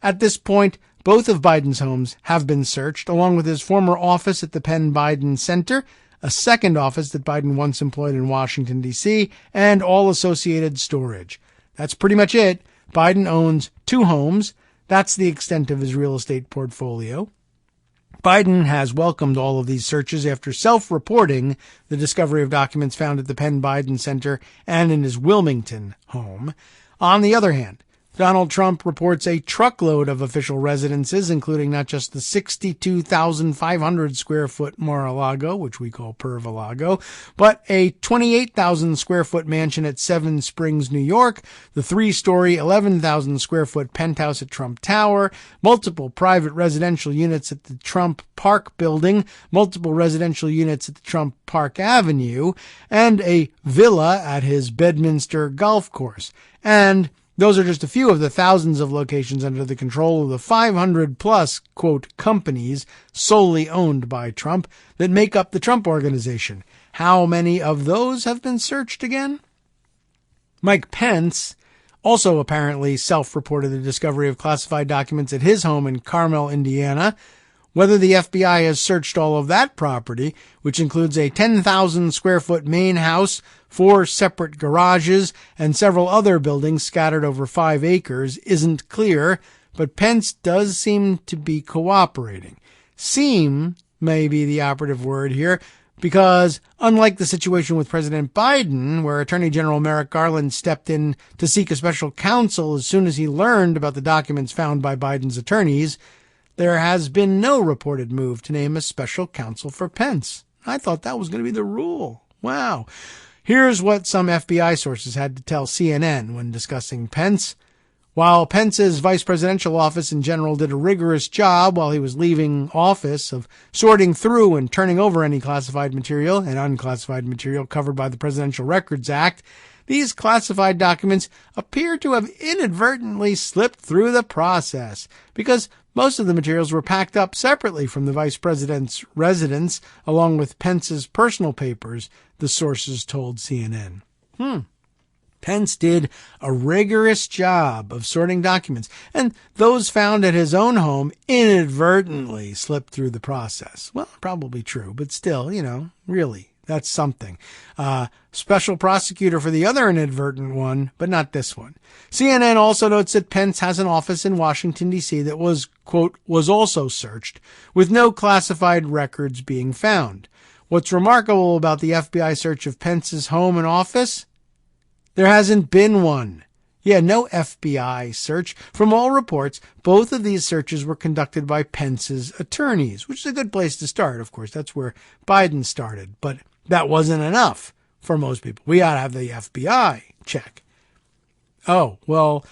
Speaker 2: At this point, both of Biden's homes have been searched, along with his former office at the Penn Biden Center, a second office that Biden once employed in Washington, D.C., and all associated storage. That's pretty much it. Biden owns 2 homes. That's the extent of his real estate portfolio. Biden has welcomed all of these searches after self-reporting the discovery of documents found at the Penn Biden Center and in his Wilmington home. On the other hand, Donald Trump reports a truckload of official residences, including not just the 62,500 square foot Mar-a-Lago, which we call Perv-a-Lago, but a 28,000 square foot mansion at Seven Springs, New York, the 3-story, 11,000 square foot penthouse at Trump Tower, multiple private residential units at the Trump Park building, multiple residential units at the Trump Park Avenue, and a villa at his Bedminster golf course. And those are just a few of the thousands of locations under the control of the 500-plus, quote, companies solely owned by Trump that make up the Trump Organization. How many of those have been searched again? Mike Pence also apparently self-reported the discovery of classified documents at his home in Carmel, Indiana. Whether the FBI has searched all of that property, which includes a 10,000 square foot main house, 4 separate garages, and several other buildings scattered over 5 acres, isn't clear, but Pence does seem to be cooperating. Seem may be the operative word here, because unlike the situation with President Biden, where Attorney General Merrick Garland stepped in to seek a special counsel as soon as he learned about the documents found by Biden's attorneys, there has been no reported move to name a special counsel for Pence. I thought that was going to be the rule. Wow. Here's what some FBI sources had to tell CNN when discussing Pence. While Pence's vice presidential office in general did a rigorous job while he was leaving office of sorting through and turning over any classified material and unclassified material covered by the Presidential Records Act, these classified documents appear to have inadvertently slipped through the process because most of the materials were packed up separately from the vice president's residence, along with Pence's personal papers, the sources told CNN. Pence did a rigorous job of sorting documents, and those found at his own home inadvertently slipped through the process. Well, probably true, but still, really. That's something. Special prosecutor for the other inadvertent one, but not this one. CNN also notes that Pence has an office in Washington, D.C. that was, quote, was also searched, with no classified records being found. What's remarkable about the FBI search of Pence's home and office? There hasn't been one. Yeah, no FBI search. From all reports, both of these searches were conducted by Pence's attorneys, which is a good place to start, of course. That's where Biden started. But that wasn't enough for most people. We ought to have the FBI check. Oh, well,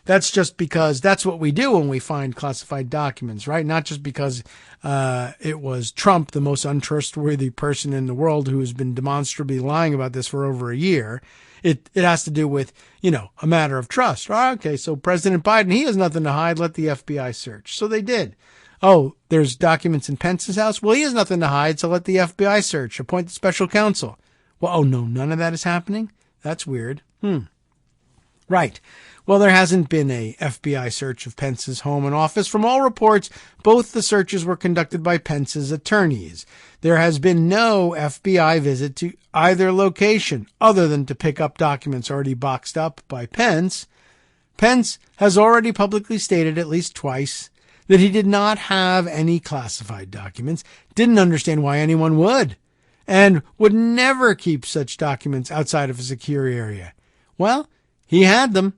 Speaker 2: That's just because that's what we do when we find classified documents, right? Not just because it was Trump, the most untrustworthy person in the world, who has been demonstrably lying about this for over a year. It has to do with, a matter of trust. Oh, okay, so President Biden, he has nothing to hide. Let the FBI search. So they did. Oh, there's documents in Pence's house? Well, he has nothing to hide, so let the FBI search. Appoint the special counsel. Well, oh no, none of that is happening? That's weird. Right. Well, there hasn't been a FBI search of Pence's home and office. From all reports, both the searches were conducted by Pence's attorneys. There has been no FBI visit to either location other than to pick up documents already boxed up by Pence. Pence has already publicly stated at least twice that he did not have any classified documents, didn't understand why anyone would, and would never keep such documents outside of a secure area. Well, he had them.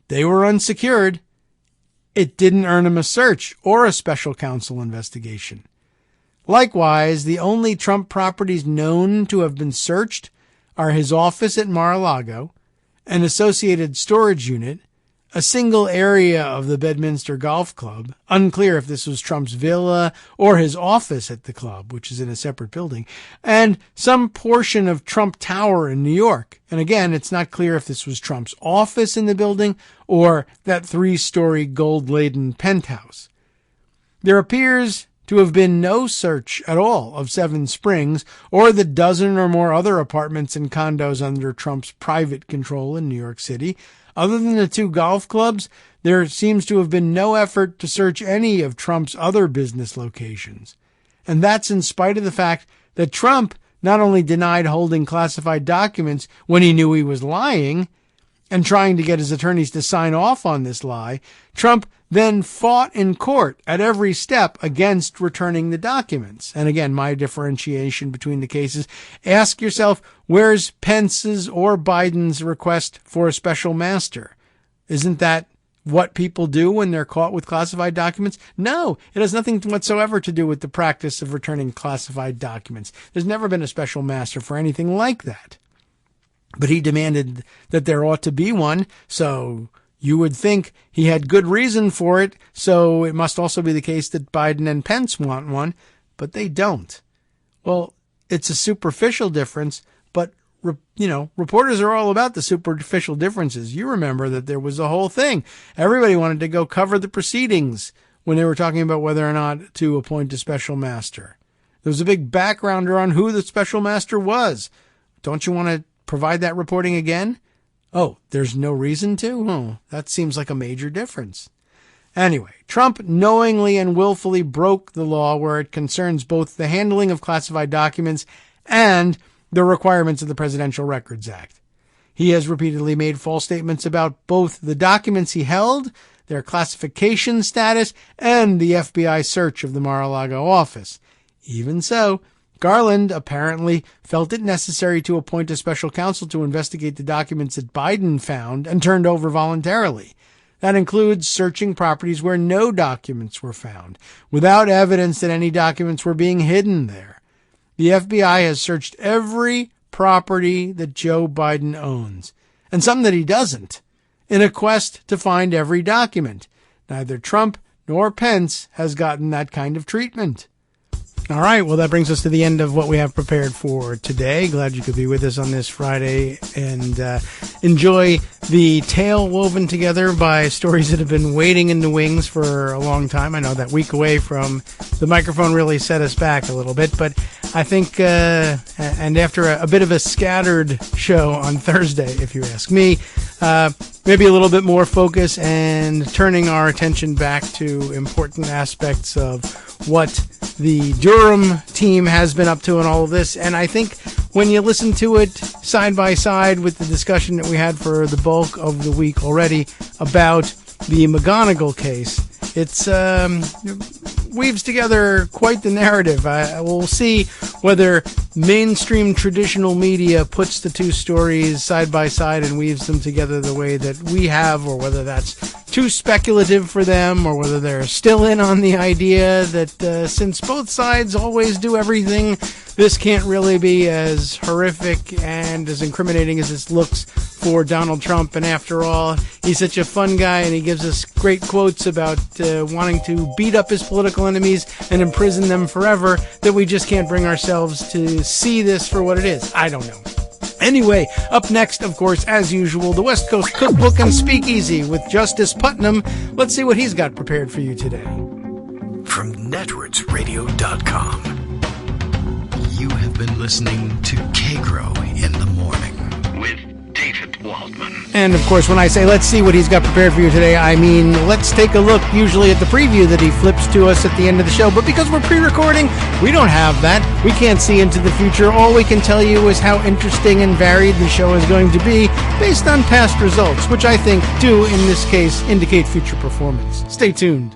Speaker 2: They were unsecured. It didn't earn him a search or a special counsel investigation. Likewise, the only Trump properties known to have been searched are his office at Mar-a-Lago, an associated storage unit, a single area of the Bedminster Golf Club, unclear if this was Trump's villa or his office at the club, which is in a separate building, and some portion of Trump Tower in New York. And again, it's not clear if this was Trump's office in the building or that 3-story gold-laden penthouse. There appears to have been no search at all of Seven Springs or the dozen or more other apartments and condos under Trump's private control in New York City. Other than the 2 golf clubs, there seems to have been no effort to search any of Trump's other business locations. And that's in spite of the fact that Trump not only denied holding classified documents when he knew he was lying and trying to get his attorneys to sign off on this lie, Trump then fought in court at every step against returning the documents. And again, my differentiation between the cases, ask yourself, where's Pence's or Biden's request for a special master? Isn't that what people do when they're caught with classified documents? No, it has nothing whatsoever to do with the practice of returning classified documents. There's never been a special master for anything like that. But he demanded that there ought to be one, so you would think he had good reason for it, so it must also be the case that Biden and Pence want one, but they don't. Well, it's a superficial difference, but, reporters are all about the superficial differences. You remember that there was a whole thing. Everybody wanted to go cover the proceedings when they were talking about whether or not to appoint a special master. There was a big backgrounder on who the special master was. Don't you want to provide that reporting again? Oh, there's no reason to? Oh, that seems like a major difference. Anyway, Trump knowingly and willfully broke the law where it concerns both the handling of classified documents and the requirements of the Presidential Records Act. He has repeatedly made false statements about both the documents he held, their classification status, and the FBI search of the Mar-a-Lago office. Even so, Garland apparently felt it necessary to appoint a special counsel to investigate the documents that Biden found and turned over voluntarily. That includes searching properties where no documents were found, without evidence that any documents were being hidden there. The FBI has searched every property that Joe Biden owns, and some that he doesn't, in a quest to find every document. Neither Trump nor Pence has gotten that kind of treatment. All right, well, that brings us to the end of what we have prepared for today. Glad you could be with us on this Friday and enjoy the tale woven together by stories that have been waiting in the wings for a long time. I know that week away from the microphone really set us back a little bit, but I think, and after a bit of a scattered show on Thursday, if you ask me, maybe a little bit more focus and turning our attention back to important aspects of what the Durham team has been up to in all of this. And I think when you listen to it side by side with the discussion that we had for the bulk of the week already about the McGonigal case, it's weaves together quite the narrative. We'll see whether mainstream traditional media puts the two stories side by side and weaves them together the way that we have, or whether that's too speculative for them, or whether they're still in on the idea that since both sides always do everything, this can't really be as horrific and as incriminating as it looks for Donald Trump. And after all, he's such a fun guy, and he gives us great quotes about wanting to beat up his political enemies and imprison them forever, that we just can't bring ourselves to see this for what it is. I don't know. Anyway, up next, of course, as usual, the West Coast Cookbook and Speakeasy with Justice Putnam. Let's see what he's got prepared for you today.
Speaker 1: From networksradio.com, you have been listening to Kagro in the Morning with David Waldman.
Speaker 2: And, of course, when I say let's see what he's got prepared for you today, I mean let's take a look usually at the preview that he flips to us at the end of the show. But because we're pre-recording, we don't have that. We can't see into the future. All we can tell you is how interesting and varied the show is going to be based on past results, which I think do, in this case, indicate future performance. Stay tuned.